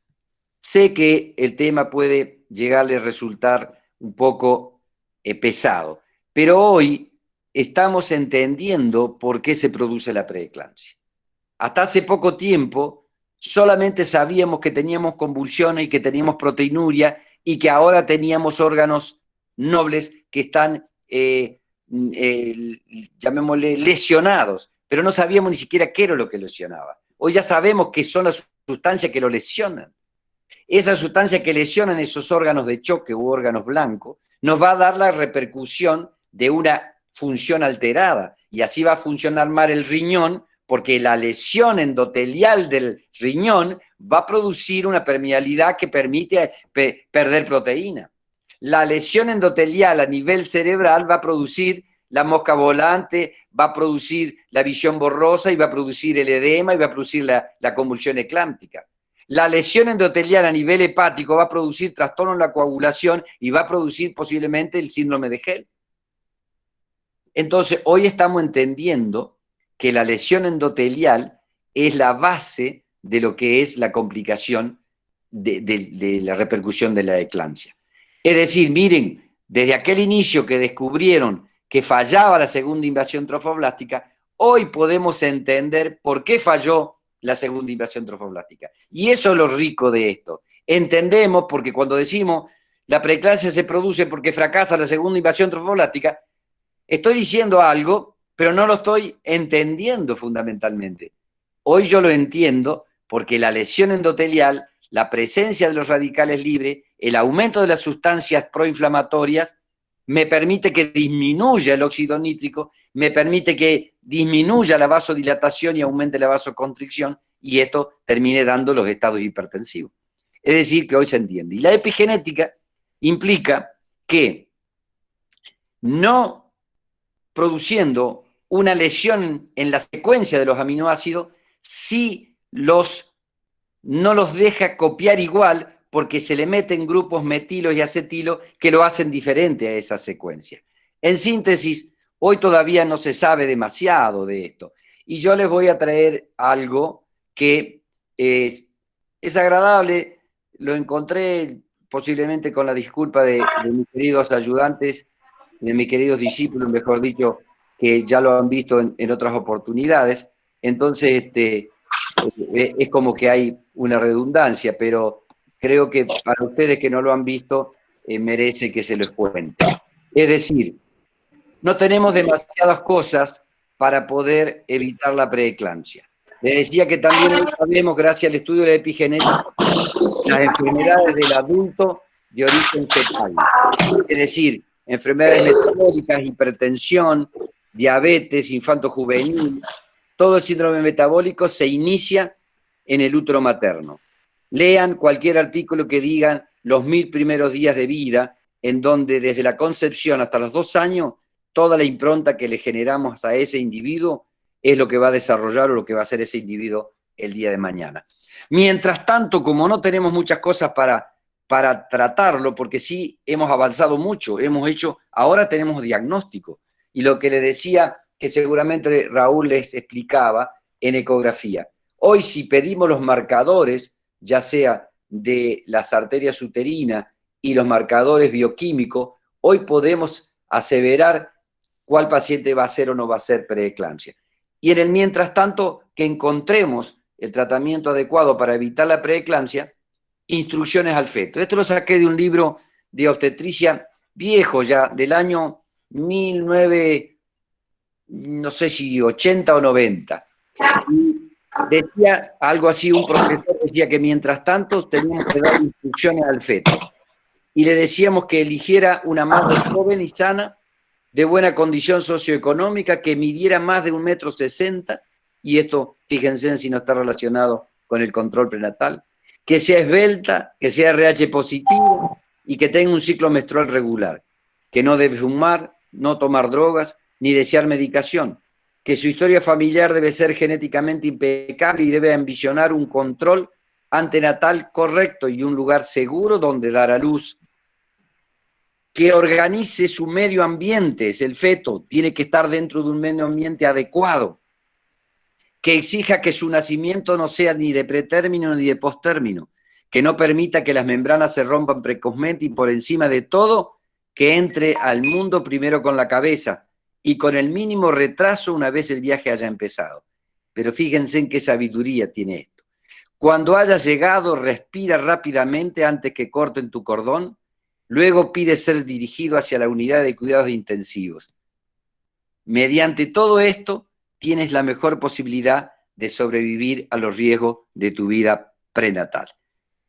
Sé que el tema puede llegarle a resultar un poco pesado, pero hoy estamos entendiendo por qué se produce la preeclampsia. Hasta hace poco tiempo solamente sabíamos que teníamos convulsiones y que teníamos proteinuria y que ahora teníamos órganos nobles que están, llamémosle, lesionados, pero no sabíamos ni siquiera qué era lo que lesionaba. Hoy ya sabemos que son las sustancias que lo lesionan. Esa sustancia que lesionan esos órganos de choque u órganos blancos nos va a dar la repercusión de una función alterada y así va a funcionar mal el riñón porque la lesión endotelial del riñón va a producir una permeabilidad que permite perder proteína. La lesión endotelial a nivel cerebral va a producir la mosca volante, va a producir la visión borrosa y va a producir el edema y va a producir la convulsión eclámptica. La lesión endotelial a nivel hepático va a producir trastorno en la coagulación y va a producir posiblemente el síndrome de Hell. Entonces, hoy estamos entendiendo que la lesión endotelial es la base de lo que es la complicación de la repercusión de la eclampsia. Es decir, miren, desde aquel inicio que descubrieron que fallaba la segunda invasión trofoblástica, hoy podemos entender por qué falló la segunda invasión trofoblástica. Y eso es lo rico de esto. Entendemos, porque cuando decimos la preeclampsia se produce porque fracasa la segunda invasión trofoblástica, estoy diciendo algo, pero no lo estoy entendiendo fundamentalmente. Hoy yo lo entiendo porque la lesión endotelial, la presencia de los radicales libres, el aumento de las sustancias proinflamatorias, me permite que disminuya el óxido nítrico, me permite que disminuya la vasodilatación y aumente la vasoconstricción, y esto termine dando los estados hipertensivos. Es decir, que hoy se entiende. Y la epigenética implica que no produciendo una lesión en la secuencia de los aminoácidos, sí no los deja copiar igual porque se le meten grupos metilo y acetilo que lo hacen diferente a esa secuencia. En síntesis, hoy todavía no se sabe demasiado de esto. Y yo les voy a traer algo que es agradable, lo encontré posiblemente con la disculpa de mis queridos ayudantes, de mis queridos discípulos, mejor dicho, que ya lo han visto en otras oportunidades. Entonces, es como que hay una redundancia, pero creo que para ustedes que no lo han visto, merece que se los cuente. Es decir, no tenemos demasiadas cosas para poder evitar la preeclampsia. Les decía que también sabemos, gracias al estudio de la epigenética, las enfermedades del adulto de origen fetal. Es decir, enfermedades metabólicas, hipertensión, diabetes, infanto-juvenil, todo el síndrome metabólico se inicia en el útero materno. Lean cualquier artículo que digan los 1000 primeros días de vida, en donde desde la concepción hasta los 2 años, toda la impronta que le generamos a ese individuo es lo que va a desarrollar o lo que va a hacer ese individuo el día de mañana. Mientras tanto, como no tenemos muchas cosas para tratarlo, porque sí hemos avanzado mucho, ahora tenemos diagnóstico. Y lo que le decía, que seguramente Raúl les explicaba, en ecografía. Hoy si pedimos los marcadores, ya sea de las arterias uterinas y los marcadores bioquímicos, hoy podemos aseverar cuál paciente va a ser o no va a ser preeclampsia. Y en el mientras tanto que encontremos el tratamiento adecuado para evitar la preeclampsia, instrucciones al feto. Esto lo saqué de un libro de obstetricia viejo ya, del año 1900, no sé si 80 o 90. Decía algo así, un profesor decía que mientras tanto teníamos que dar instrucciones al feto. Y le decíamos que eligiera una madre joven y sana, de buena condición socioeconómica, que midiera más de 1,60 m, y esto, fíjense si no está relacionado con el control prenatal, que sea esbelta, que sea RH positivo y que tenga un ciclo menstrual regular, que no debe fumar, no tomar drogas, ni desear medicación, que su historia familiar debe ser genéticamente impecable y debe ambicionar un control antenatal correcto y un lugar seguro donde dar a luz, que organice su medio ambiente, es el feto, tiene que estar dentro de un medio ambiente adecuado, que exija que su nacimiento no sea ni de pretérmino ni de postérmino, que no permita que las membranas se rompan precozmente y por encima de todo, que entre al mundo primero con la cabeza y con el mínimo retraso una vez el viaje haya empezado. Pero fíjense en qué sabiduría tiene esto. Cuando hayas llegado, respira rápidamente antes que corten tu cordón. Luego pide ser dirigido hacia la unidad de cuidados intensivos. Mediante todo esto, tienes la mejor posibilidad de sobrevivir a los riesgos de tu vida prenatal.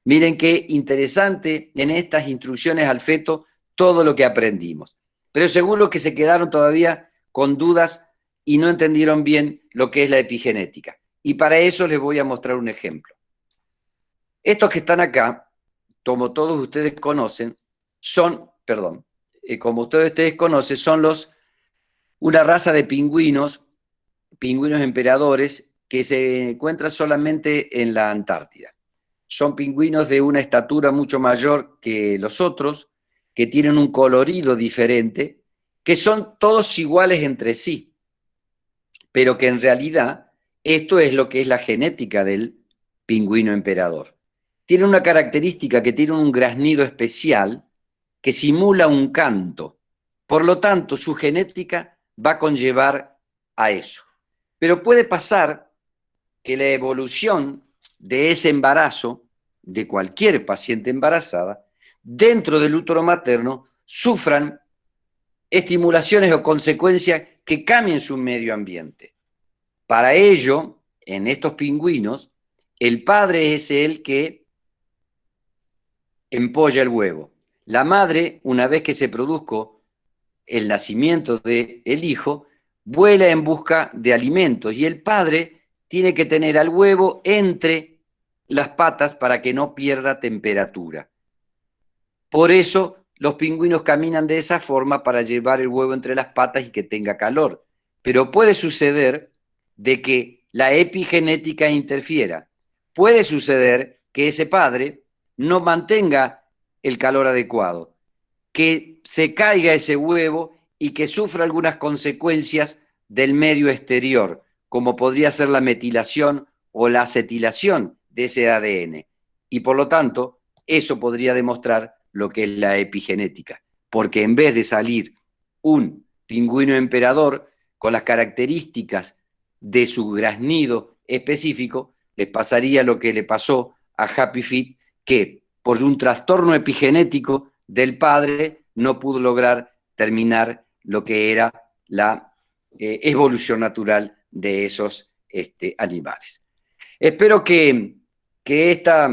Miren qué interesante en estas instrucciones al feto todo lo que aprendimos. Pero seguro que se quedaron todavía con dudas y no entendieron bien lo que es la epigenética. Y para eso les voy a mostrar un ejemplo. Estos que están acá, como todos ustedes conocen, son una raza de pingüinos emperadores que se encuentran solamente en la Antártida. Son pingüinos de una estatura mucho mayor que los otros, que tienen un colorido diferente, que son todos iguales entre sí, pero que en realidad esto es lo que es la genética del pingüino emperador. Tiene una característica que tiene un graznido especial que simula un canto. Por lo tanto, su genética va a conllevar a eso. Pero puede pasar que la evolución de ese embarazo, de cualquier paciente embarazada, dentro del útero materno, sufran estimulaciones o consecuencias que cambien su medio ambiente. Para ello, en estos pingüinos, el padre es el que empolla el huevo. La madre, una vez que se produjo el nacimiento del hijo, vuela en busca de alimentos y el padre tiene que tener al huevo entre las patas para que no pierda temperatura. Por eso los pingüinos caminan de esa forma para llevar el huevo entre las patas y que tenga calor. Pero puede suceder de que la epigenética interfiera. Puede suceder que ese padre no mantenga el calor adecuado, que se caiga ese huevo y que sufra algunas consecuencias del medio exterior, como podría ser la metilación o la acetilación de ese ADN. Y por lo tanto, eso podría demostrar lo que es la epigenética, porque en vez de salir un pingüino emperador con las características de su graznido específico, le pasaría lo que le pasó a Happy Feet, que por un trastorno epigenético del padre no pudo lograr terminar lo que era la evolución natural de esos animales. Espero que esta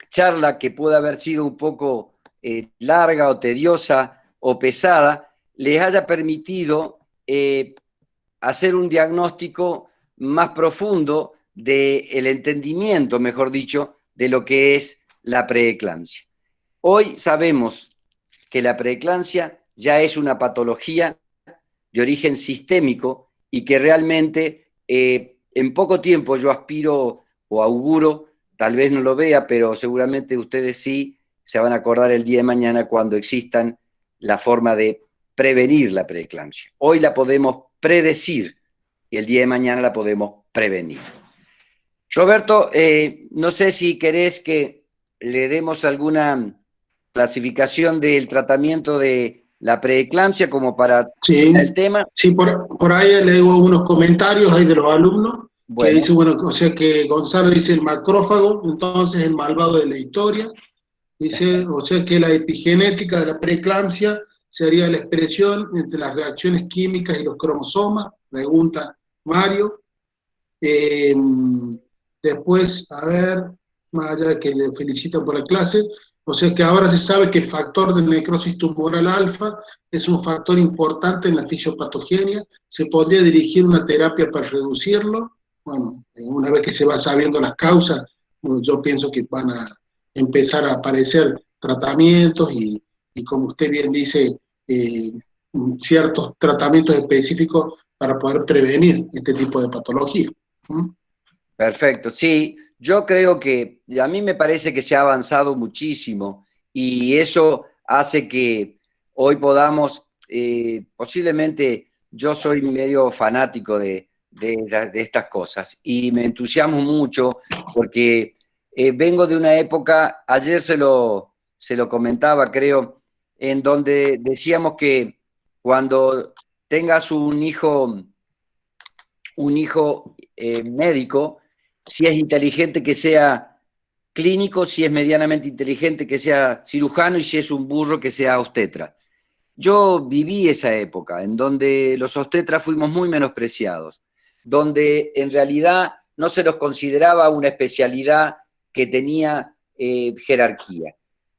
charla, que puede haber sido un poco larga o tediosa o pesada, les haya permitido hacer un diagnóstico más profundo del entendimiento, mejor dicho, de lo que es la preeclampsia. Hoy sabemos que la preeclampsia ya es una patología de origen sistémico y que realmente en poco tiempo yo aspiro o auguro, tal vez no lo vea, pero seguramente ustedes sí se van a acordar el día de mañana cuando existan la forma de prevenir la preeclampsia. Hoy la podemos predecir y el día de mañana la podemos prevenir. Roberto, no sé si querés que le demos alguna clasificación del tratamiento de la preeclampsia como para Sí, el tema. sí, por ahí le digo unos comentarios ahí de los alumnos que Bueno, dice, bueno, o sea que Gonzalo dice el macrófago, entonces el malvado de la historia, dice, o sea que la epigenética de la preeclampsia sería la expresión entre las reacciones químicas y los cromosomas, pregunta Mario. Eh, Después, a ver, más allá de que le felicitan por la clase, o sea que ahora se sabe que el factor de necrosis tumoral alfa es un factor importante en la fisiopatogenia, se podría dirigir una terapia para reducirlo. Bueno, una vez que se va sabiendo las causas, bueno, yo pienso que van a empezar a aparecer tratamientos y como usted bien dice, eh, ciertos tratamientos específicos para poder prevenir este tipo de patología. ¿Mm? perfecto. Sí, yo creo que a mí me parece que se ha avanzado muchísimo y eso hace que hoy podamos, posiblemente yo soy medio fanático de estas cosas y me entusiasmo mucho porque vengo de una época, ayer se lo comentaba, creo, en donde decíamos que cuando tengas un hijo médico, si es inteligente que sea clínico, si es medianamente inteligente que sea cirujano y si es un burro que sea obstetra. Yo viví esa época en donde los obstetras fuimos muy menospreciados, donde en realidad no se nos consideraba una especialidad que tenía jerarquía.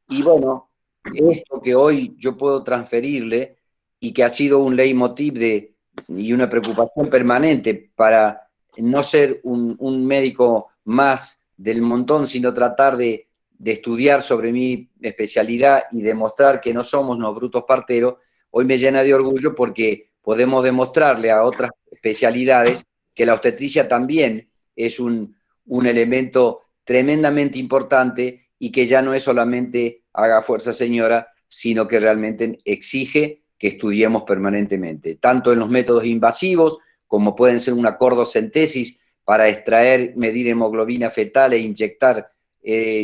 Y bueno, esto que hoy yo puedo transferirle y que ha sido un leitmotiv y una preocupación permanente para no ser un médico más del montón, sino tratar de estudiar sobre mi especialidad y demostrar que no somos unos brutos parteros, hoy me llena de orgullo porque podemos demostrarle a otras especialidades que la obstetricia también es un elemento tremendamente importante y que ya no es solamente haga fuerza señora, sino que realmente exige que estudiemos permanentemente, tanto en los métodos invasivos como pueden ser una cordocentesis para extraer, medir hemoglobina fetal e inyectar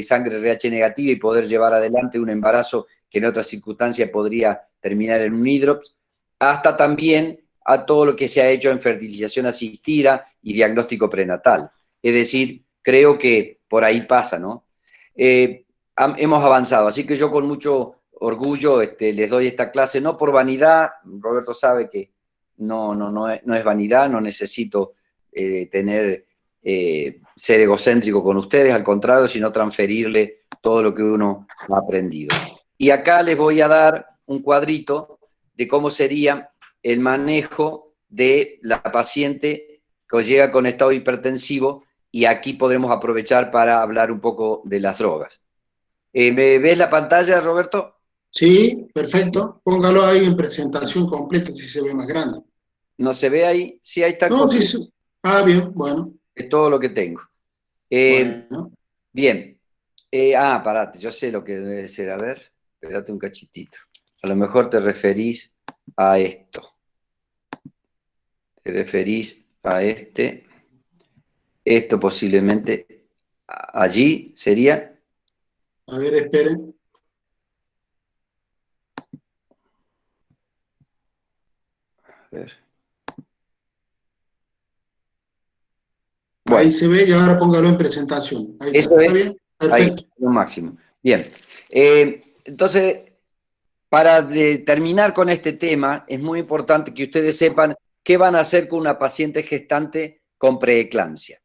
sangre RH negativa y poder llevar adelante un embarazo que en otras circunstancias podría terminar en un hidrops, hasta también a todo lo que se ha hecho en fertilización asistida y diagnóstico prenatal. Es decir, creo que por ahí pasa, ¿no? Hemos avanzado, así que yo con mucho orgullo les doy esta clase, no por vanidad, Roberto sabe que no es vanidad, no necesito ser egocéntrico con ustedes, al contrario, sino transferirle todo lo que uno ha aprendido. Y acá les voy a dar un cuadrito de cómo sería el manejo de la paciente que llega con estado hipertensivo y aquí podremos aprovechar para hablar un poco de las drogas. ¿Me ves la pantalla, Roberto? Sí, perfecto. Póngalo ahí en presentación completa si se ve más grande. ¿No se ve ahí? Sí, ahí está No, sí, completo. sí. Ah, bien, bueno, Es todo lo que tengo. bueno. Bien. Parate, yo sé lo que debe ser. A ver, espérate un cachitito. A lo mejor te referís a esto. Te referís a este. Esto posiblemente allí sería. A ver, esperen. A ver. Ahí Bueno, se ve y ahora póngalo en presentación. Ahí está. eso ¿Está es bien? ahí, Perfecto. lo máximo. Bien. Entonces, para terminar con este tema, es muy importante que ustedes sepan qué van a hacer con una paciente gestante con preeclampsia.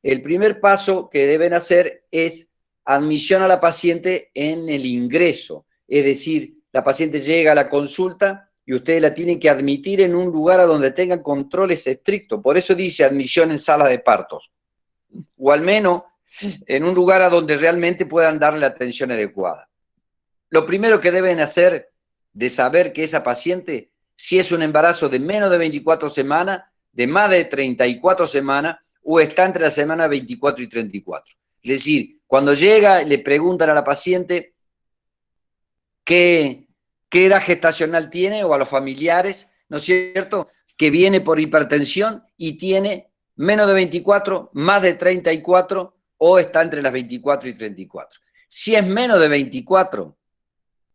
El primer paso que deben hacer es admisión a la paciente en el ingreso. Es decir, la paciente llega a la consulta y ustedes la tienen que admitir en un lugar a donde tengan controles estrictos. Por eso dice admisión en sala de partos. O al menos en un lugar a donde realmente puedan darle la atención adecuada. Lo primero que deben hacer de saber que esa paciente, si es un embarazo de menos de 24 semanas, de más de 34 semanas, o está entre la semana 24 y 34. Es decir, cuando llega, le preguntan a la paciente qué edad gestacional tiene o a los familiares, ¿no es cierto? Que viene por hipertensión y tiene menos de 24, más de 34 o está entre las 24 y 34. Si es menos de 24,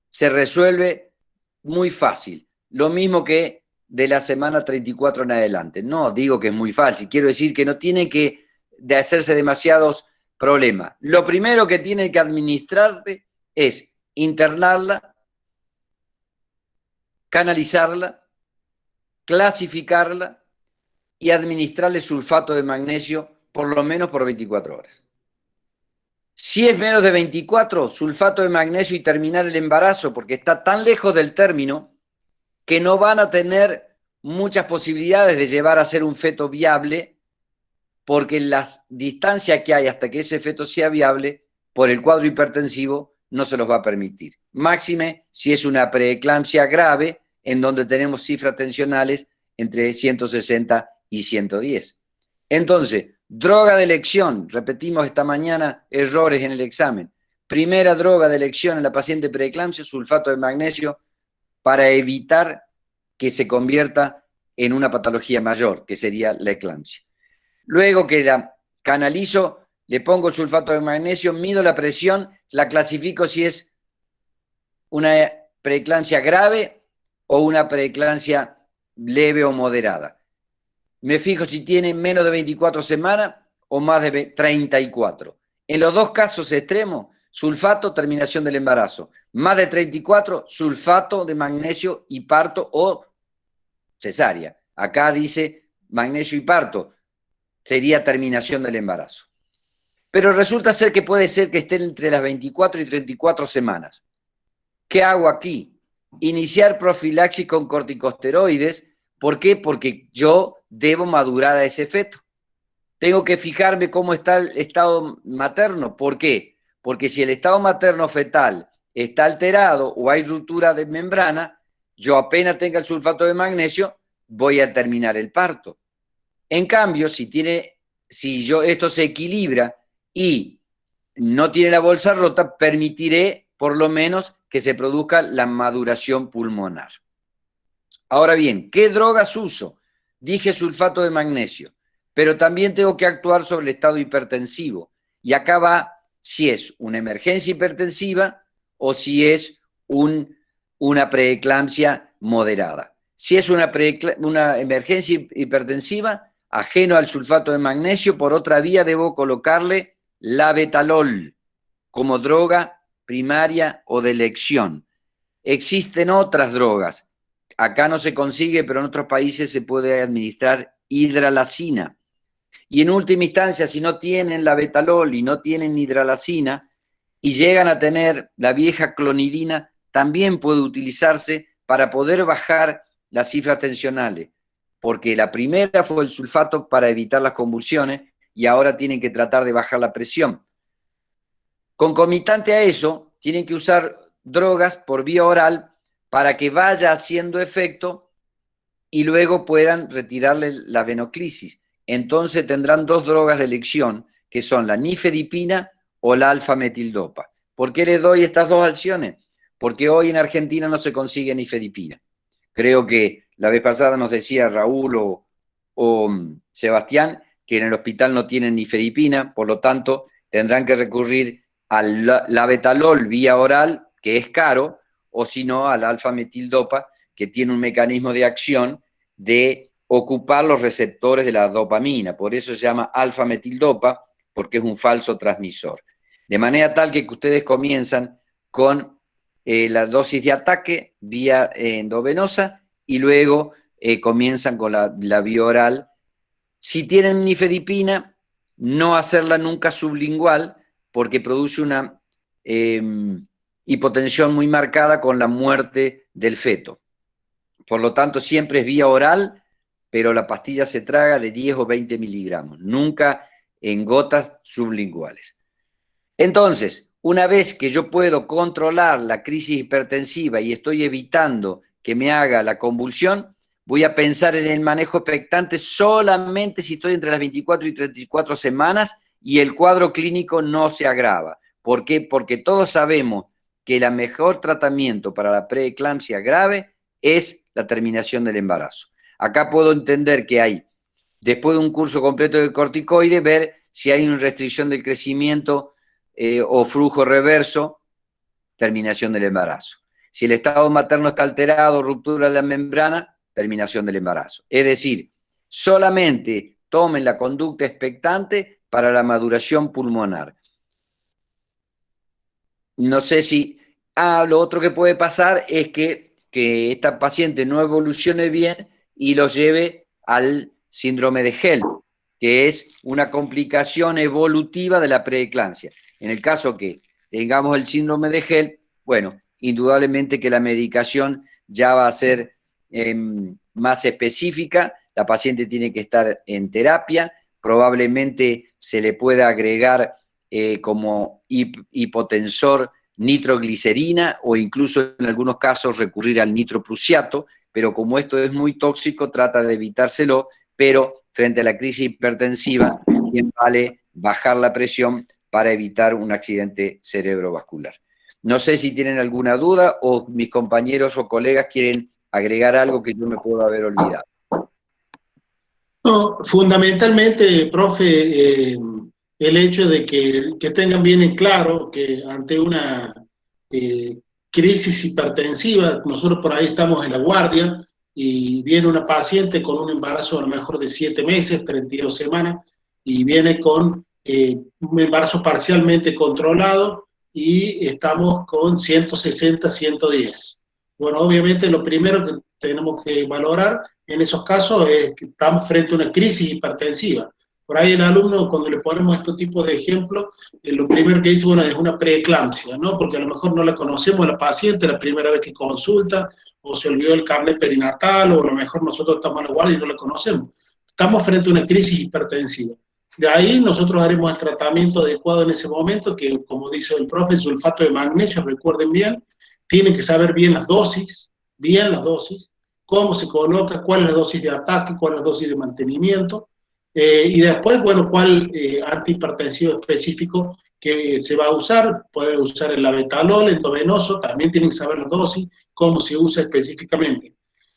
se resuelve muy fácil. Lo mismo que de la semana 34 en adelante. No digo que es muy fácil, quiero decir que no tienen que hacerse demasiados problemas. Lo primero que tienen que administrar es internarla, canalizarla, clasificarla y administrarle sulfato de magnesio por lo menos por 24 horas. Si es menos de 24, sulfato de magnesio y terminar el embarazo, porque está tan lejos del término que no van a tener muchas posibilidades de llevar a ser un feto viable, porque las distancias que hay hasta que ese feto sea viable, por el cuadro hipertensivo, no se los va a permitir. Máxime si es una preeclampsia grave, en donde tenemos cifras tensionales entre 160 y 110. Entonces, droga de elección, repetimos esta mañana, errores en el examen. Primera droga de elección en la paciente preeclampsia, sulfato de magnesio, para evitar que se convierta en una patología mayor, que sería la eclampsia. Luego que la canalizo, le pongo el sulfato de magnesio, mido la presión, la clasifico si es una preeclampsia grave o una preeclampsia leve o moderada. Me fijo si tiene menos de 24 semanas o más de 34. En los dos casos extremos, sulfato, terminación del embarazo. Más de 34, sulfato de magnesio y parto o cesárea. Acá dice magnesio y parto, sería terminación del embarazo. Pero resulta ser que puede ser que estén entre las 24 y 34 semanas. ¿Qué hago aquí? Iniciar profilaxis con corticosteroides. ¿Por qué? Porque yo debo madurar a ese feto. Tengo que fijarme cómo está el estado materno. ¿Por qué? Porque si el estado materno fetal está alterado o hay ruptura de membrana, yo apenas tenga el sulfato de magnesio, voy a terminar el parto. En cambio, si esto se equilibra y no tiene la bolsa rota, permitiré por lo menos que se produzca la maduración pulmonar. Ahora bien, ¿qué drogas uso? Dije sulfato de magnesio, pero también tengo que actuar sobre el estado hipertensivo. Y acá va si es una emergencia hipertensiva o si es una preeclampsia moderada. Si es una emergencia hipertensiva, ajeno al sulfato de magnesio, por otra vía debo colocarle labetalol como droga primaria o de elección. Existen otras drogas. Acá no se consigue, pero en otros países se puede administrar hidralacina. Y en última instancia, si no tienen labetalol y no tienen hidralacina y llegan a tener la vieja clonidina, también puede utilizarse para poder bajar las cifras tensionales, porque la primera fue el sulfato para evitar las convulsiones y ahora tienen que tratar de bajar la presión. Concomitante a eso, tienen que usar drogas por vía oral para que vaya haciendo efecto y luego puedan retirarle la venoclisis. Entonces tendrán dos drogas de elección, que son la nifedipina o la alfa-metildopa. ¿Por qué les doy estas dos opciones? Porque hoy en Argentina no se consigue nifedipina. Creo que la vez pasada nos decía Raúl o Sebastián que en el hospital no tienen nifedipina, por lo tanto tendrán que recurrir al labetalol vía oral, que es caro, o si no al alfa-metildopa, que tiene un mecanismo de acción de ocupar los receptores de la dopamina. Por eso se llama alfa-metildopa, porque es un falso transmisor. De manera tal que ustedes comienzan con la dosis de ataque vía endovenosa y luego comienzan con la vía oral. Si tienen nifedipina, no hacerla nunca sublingual, porque produce una hipotensión muy marcada con la muerte del feto. Por lo tanto, siempre es vía oral, pero la pastilla se traga de 10 o 20 miligramos, nunca en gotas sublinguales. Entonces, una vez que yo puedo controlar la crisis hipertensiva y estoy evitando que me haga la convulsión, voy a pensar en el manejo expectante solamente si estoy entre las 24 y 34 semanas y el cuadro clínico no se agrava. ¿Por qué? Porque todos sabemos que el mejor tratamiento para la preeclampsia grave es la terminación del embarazo. Acá puedo entender que hay después de un curso completo de corticoides, ver si hay una restricción del crecimiento o flujo reverso, terminación del embarazo. Si el estado materno está alterado, ruptura de la membrana, terminación del embarazo. Es decir, solamente tomen la conducta expectante para la maduración pulmonar. No sé si... lo otro que puede pasar es que esta paciente no evolucione bien y lo lleve al síndrome de Hell, que es una complicación evolutiva de la preeclampsia. En el caso que tengamos el síndrome de Hell, bueno, indudablemente que la medicación ya va a ser más específica, la paciente tiene que estar en terapia, probablemente se le pueda agregar como hipotensor nitroglicerina o incluso en algunos casos recurrir al nitroprusiato, pero como esto es muy tóxico, trata de evitárselo, pero frente a la crisis hipertensiva, bien vale bajar la presión para evitar un accidente cerebrovascular. No sé si tienen alguna duda o mis compañeros o colegas quieren agregar algo que yo me puedo haber olvidado. No, fundamentalmente, profe, el hecho de que tengan bien en claro que ante una crisis hipertensiva, nosotros por ahí estamos en la guardia y viene una paciente con un embarazo a lo mejor de 7 meses, 32 semanas, y viene con un embarazo parcialmente controlado y estamos con 160, 110. Bueno, obviamente lo primero que tenemos que valorar en esos casos es que estamos frente a una crisis hipertensiva. Por ahí el alumno, cuando le ponemos estos tipos de ejemplos, lo primero que dice, bueno, es una preeclampsia, ¿no? Porque a lo mejor no la conocemos a la paciente, la primera vez que consulta, o se olvidó el cable perinatal, o a lo mejor nosotros estamos en la guardia y no la conocemos. Estamos frente a una crisis hipertensiva. De ahí nosotros haremos el tratamiento adecuado en ese momento, que como dice el profe, sulfato de magnesio, recuerden bien, tienen que saber bien las dosis, cómo se coloca, cuál es la dosis de ataque, cuál es la dosis de mantenimiento, y después, bueno, cuál antihipertensivo específico que se va a usar. Puede usar el labetalol endovenoso, también tienen que saber la dosis, cómo se usa específicamente.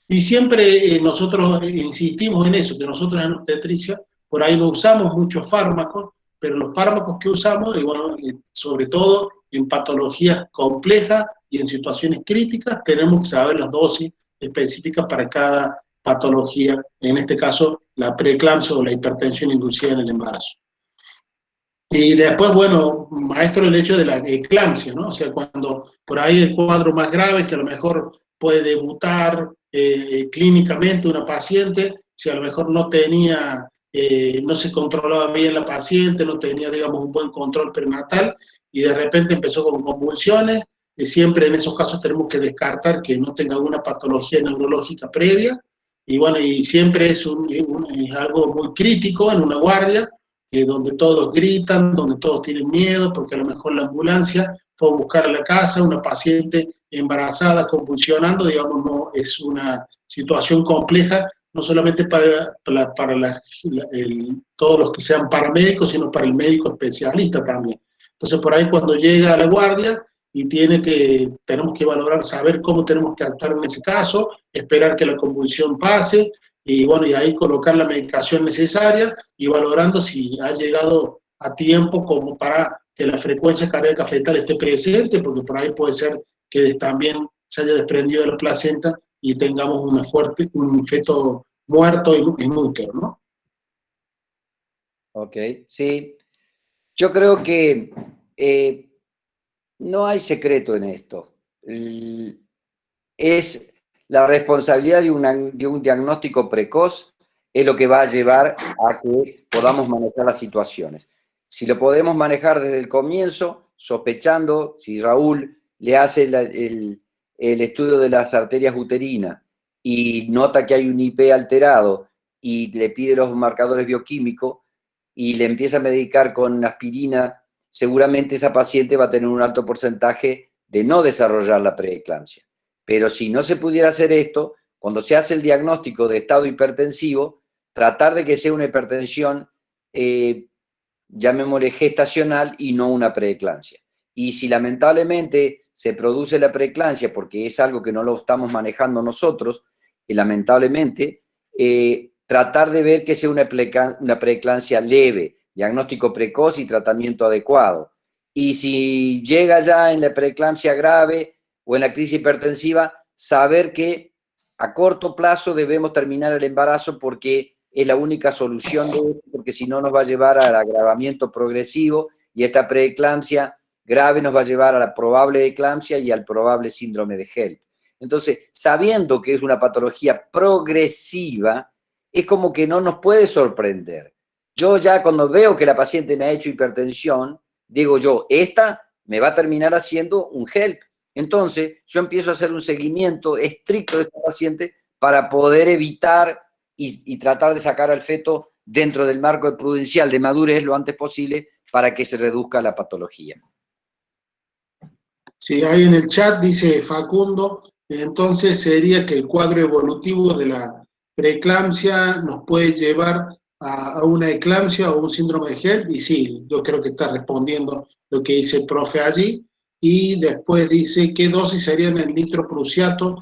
Y siempre nosotros insistimos en eso, que nosotros en obstetricia, por ahí no usamos muchos fármacos, pero los fármacos que usamos, y bueno, sobre todo en patologías complejas y en situaciones críticas, tenemos que saber las dosis específicas para cada patología, en este caso la preeclampsia o la hipertensión inducida en el embarazo. Y después, bueno, maestro, el hecho de la eclampsia, ¿no? O sea, cuando por ahí el cuadro más grave, que a lo mejor puede debutar clínicamente una paciente, si a lo mejor no tenía, no se controlaba bien la paciente, no tenía, digamos, un buen control perinatal, y de repente empezó con convulsiones, siempre en esos casos tenemos que descartar que no tenga alguna patología neurológica previa, y bueno, y siempre es algo muy crítico en una guardia, donde todos gritan, donde todos tienen miedo, porque a lo mejor la ambulancia fue a buscar a la casa una paciente embarazada, convulsionando, digamos, no es una situación compleja, no solamente para todos los que sean paramédicos, sino para el médico especialista también. Entonces, por ahí cuando llega a la guardia y tenemos que valorar, saber cómo tenemos que actuar en ese caso, esperar que la convulsión pase, y bueno, y ahí colocar la medicación necesaria y valorando si ha llegado a tiempo como para que la frecuencia cardíaca fetal esté presente, porque por ahí puede ser que también se haya desprendido de la placenta y tengamos un feto muerto en útero, ¿no? Ok, sí. Yo creo que no hay secreto en esto. Es la responsabilidad de un diagnóstico precoz es lo que va a llevar a que podamos manejar las situaciones. Si lo podemos manejar desde el comienzo, sospechando, si Raúl le hace el estudio de las arterias uterinas y nota que hay un IP alterado y le pide los marcadores bioquímicos y le empieza a medicar con aspirina, seguramente esa paciente va a tener un alto porcentaje de no desarrollar la preeclampsia. Pero si no se pudiera hacer esto, cuando se hace el diagnóstico de estado hipertensivo, tratar de que sea una hipertensión, llamémosle gestacional y no una preeclampsia. Y si lamentablemente se produce la preeclampsia, porque es algo que no lo estamos manejando nosotros, lamentablemente, tratar de ver que sea una preeclampsia leve, diagnóstico precoz y tratamiento adecuado. Y si llega ya en la preeclampsia grave o en la crisis hipertensiva, saber que a corto plazo debemos terminar el embarazo porque es la única solución de esto, porque si no nos va a llevar al agravamiento progresivo y esta preeclampsia grave nos va a llevar a la probable eclampsia y al probable síndrome de HELLP. Entonces, sabiendo que es una patología progresiva, es como que no nos puede sorprender. Yo ya cuando veo que la paciente me ha hecho hipertensión, digo yo, esta me va a terminar haciendo un HELP. Entonces, yo empiezo a hacer un seguimiento estricto de esta paciente para poder evitar y tratar de sacar al feto dentro del marco prudencial de madurez lo antes posible para que se reduzca la patología. Sí, ahí en el chat dice Facundo, entonces sería que el cuadro evolutivo de la preeclampsia nos puede llevar a una eclampsia o un síndrome de HELP, y sí, yo creo que está respondiendo lo que dice el profe allí. Y después dice, ¿qué dosis serían el nitroprusiato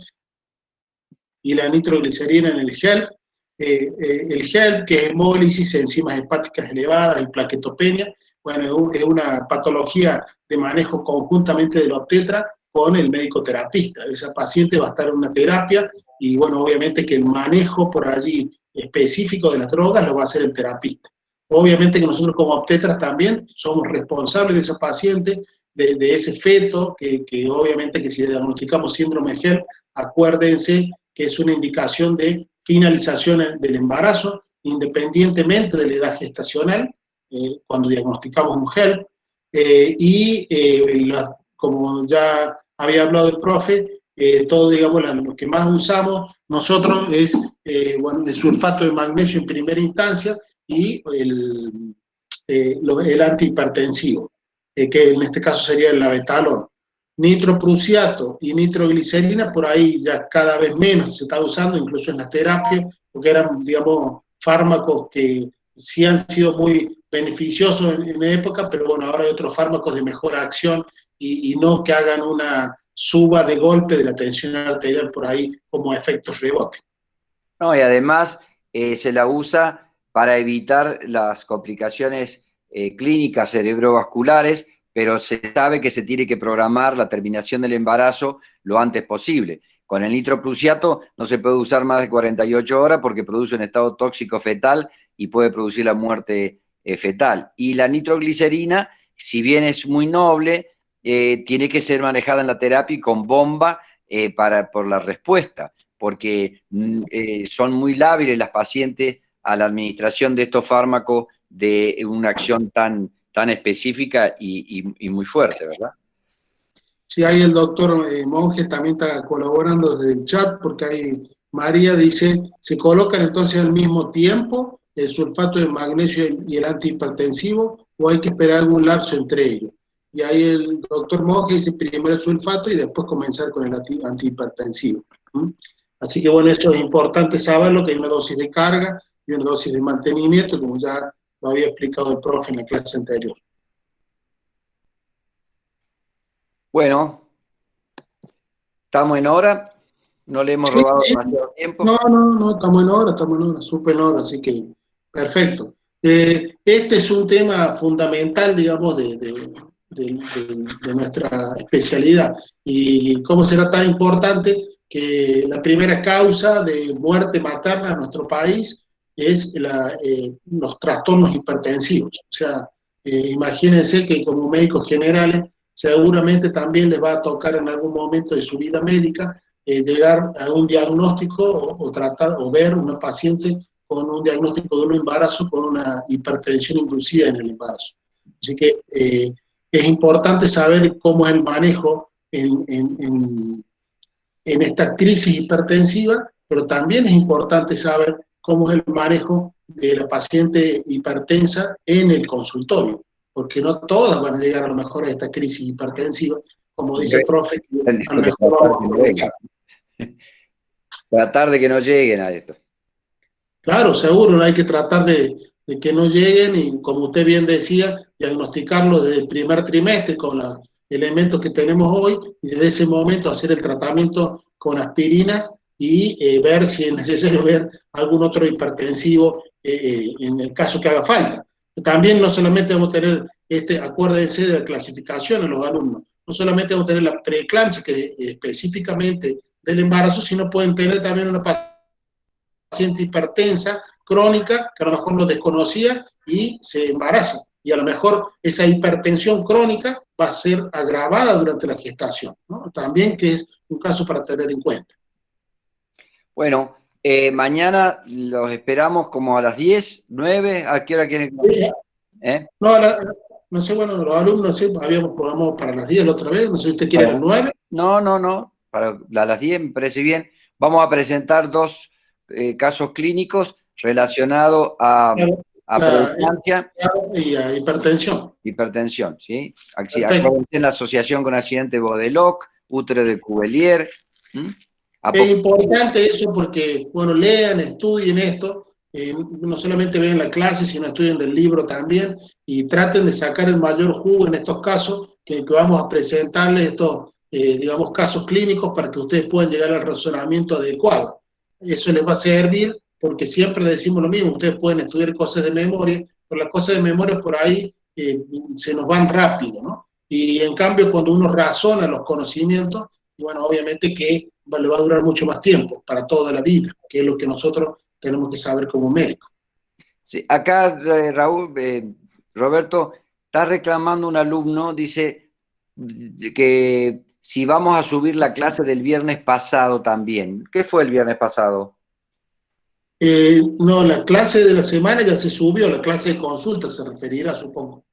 y la nitroglicerina en el HELP? El HELP, que es hemólisis, enzimas hepáticas elevadas y plaquetopenia, bueno, es una patología de manejo conjuntamente del obstetra con el médico terapista. Esa paciente va a estar en una terapia y, bueno, obviamente que el manejo por allí específico de las drogas lo va a hacer el terapista. Obviamente que nosotros como obstetras también somos responsables de esa paciente, de ese feto, que obviamente que si diagnosticamos síndrome de HELP, acuérdense que es una indicación de finalización del embarazo, independientemente de la edad gestacional, cuando diagnosticamos un HELP, como ya había hablado el profe, todo, digamos, lo que más usamos nosotros es, bueno, el sulfato de magnesio en primera instancia y el antihipertensivo, que en este caso sería el labetalol. Nitroprusiato y nitroglicerina, por ahí ya cada vez menos se está usando, incluso en las terapias, porque eran, digamos, fármacos que sí han sido muy beneficiosos en época, pero bueno, ahora hay otros fármacos de mejor acción y no que hagan una suba de golpe de la tensión arterial por ahí como efectos rebote. No, y además se la usa para evitar las complicaciones clínicas cerebrovasculares, pero se sabe que se tiene que programar la terminación del embarazo lo antes posible. Con el nitroprusiato no se puede usar más de 48 horas porque produce un estado tóxico fetal y puede producir la muerte fetal. Y la nitroglicerina, si bien es muy noble, tiene que ser manejada en la terapia y con bomba por la respuesta, porque son muy lábiles las pacientes a la administración de estos fármacos de una acción tan específica y muy fuerte, ¿verdad? Sí, ahí el doctor Monge también está colaborando desde el chat, porque ahí María dice, ¿se colocan entonces al mismo tiempo el sulfato de magnesio y el antihipertensivo o hay que esperar algún lapso entre ellos? Y ahí el doctor Monge dice primero el sulfato y después comenzar con el antihipertensivo. Así que bueno, eso es importante saberlo, que hay una dosis de carga y una dosis de mantenimiento, como ya lo había explicado el profe en la clase anterior. Bueno, ¿estamos en hora? ¿No le hemos robado demasiado tiempo? No, estamos en hora, súper en hora, así que perfecto. Este es un tema fundamental, digamos, de nuestra especialidad. Y cómo será tan importante que la primera causa de muerte materna en nuestro país es los trastornos hipertensivos. O sea, imagínense que como médicos generales seguramente también les va a tocar en algún momento de su vida médica llegar a un diagnóstico o tratar o ver una paciente con un diagnóstico de un embarazo con una hipertensión inducida en el embarazo. Así que es importante saber cómo es el manejo en esta crisis hipertensiva, pero también es importante saber cómo es el manejo de la paciente hipertensa en el consultorio, porque no todas van a llegar a lo mejor a esta crisis hipertensiva, como dice el profe, a lo mejor vamos a provocar. Tratar de que no lleguen a esto. Claro, seguro, hay que tratar de que no lleguen y, como usted bien decía, diagnosticarlo desde el primer trimestre con los elementos que tenemos hoy y desde ese momento hacer el tratamiento con aspirinas y ver si es necesario ver algún otro hipertensivo en el caso que haga falta. También no solamente vamos a tener, acuérdense de la clasificación de los alumnos, no solamente vamos a tener la preeclampsia, que específicamente del embarazo, sino pueden tener también una paciente hipertensa crónica, que a lo mejor lo desconocía y se embaraza. Y a lo mejor esa hipertensión crónica va a ser agravada durante la gestación, ¿no? También que es un caso para tener en cuenta. Bueno, mañana los esperamos como a las 10, 9, ¿a qué hora quieren? No, no sé, bueno, los alumnos, no sé, habíamos programado para las 10 la otra vez, no sé si usted quiere a las 9. No, para a las 10 me parece bien. Vamos a presentar dos casos clínicos relacionados a preeclampsia y a hipertensión. Hipertensión, ¿sí? Acuérdense en la asociación con accidente Bodeloc, útero de Cuvelier. Es importante eso porque, bueno, lean, estudien esto, no solamente vean la clase, sino estudien del libro también, y traten de sacar el mayor jugo en estos casos, que vamos a presentarles estos, digamos, casos clínicos para que ustedes puedan llegar al razonamiento adecuado. Eso les va a servir porque siempre decimos lo mismo, ustedes pueden estudiar cosas de memoria, pero las cosas de memoria por ahí se nos van rápido, ¿no? Y en cambio, cuando uno razona los conocimientos, bueno, obviamente que le va a durar mucho más tiempo, para toda la vida, que es lo que nosotros tenemos que saber como médicos. Sí, acá, Raúl, Roberto, está reclamando un alumno, dice que si vamos a subir la clase del viernes pasado también. ¿Qué fue el viernes pasado? No, la clase de la semana ya se subió, la clase de consulta se referirá, supongo.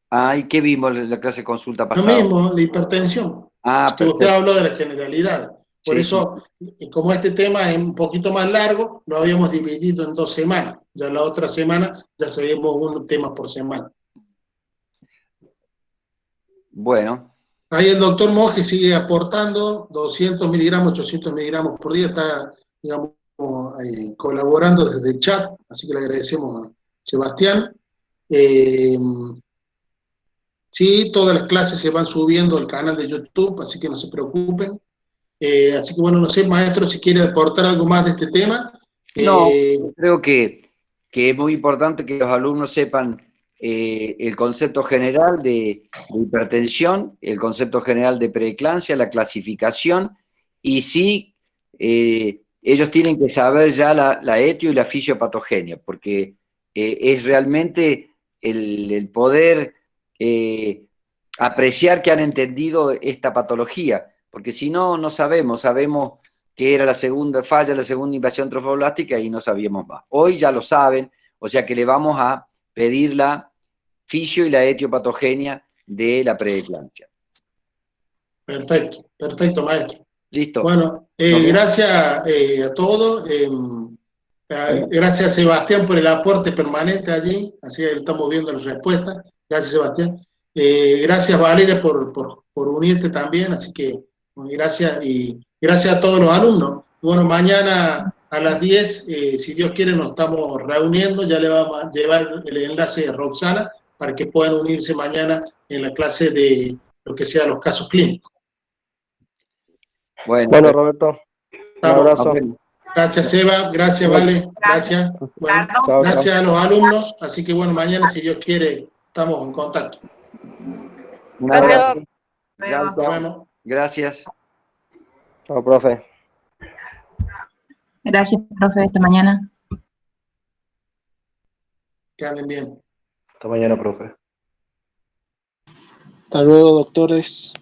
Ah, ¿y qué vimos en la clase de consulta Lo pasada? mismo, la hipertensión. Ah, que usted habló de la generalidad. Por sí, eso, como este tema es un poquito más largo, lo habíamos dividido en 2 semanas. Ya la otra semana ya seguimos un tema por semana. Bueno. Ahí el doctor Monge sigue aportando 200 miligramos, 800 miligramos por día, está, digamos, colaborando desde el chat, así que le agradecemos a Sebastián. Sí, todas las clases se van subiendo al canal de YouTube, así que no se preocupen. Así que bueno, no sé, maestro, si quiere aportar algo más de este tema. No, creo que es muy importante que los alumnos sepan el concepto general de hipertensión, el concepto general de preeclampsia, la clasificación, y sí, ellos tienen que saber ya la etio y la fisiopatogenia, porque es realmente el poder apreciar que han entendido esta patología, porque si no, no sabemos que era la segunda falla, la segunda invasión trofoblástica y no sabíamos más. Hoy ya lo saben, o sea que le vamos a pedir la fisio y la etiopatogenia de la preeclampsia. Perfecto, perfecto, maestro. Listo. Bueno, gracias a todos. Gracias a Sebastián por el aporte permanente allí, así estamos viendo las respuestas. Gracias, Sebastián. Gracias, Valeria, por unirte también, así que gracias, y gracias a todos los alumnos. Bueno, mañana a las 10, si Dios quiere, nos estamos reuniendo, ya le vamos a llevar el enlace a Roxana para que puedan unirse mañana en la clase de lo que sea los casos clínicos. Bueno, Roberto, un abrazo. Gracias, Seba, gracias, Vale, gracias. Bueno, gracias a los alumnos, así que bueno, mañana, si Dios quiere, estamos en contacto. Un abrazo. Nos vemos. Gracias. Chao, profe. Gracias, profe, hasta mañana. Que anden bien. Hasta mañana, profe. Hasta luego, doctores.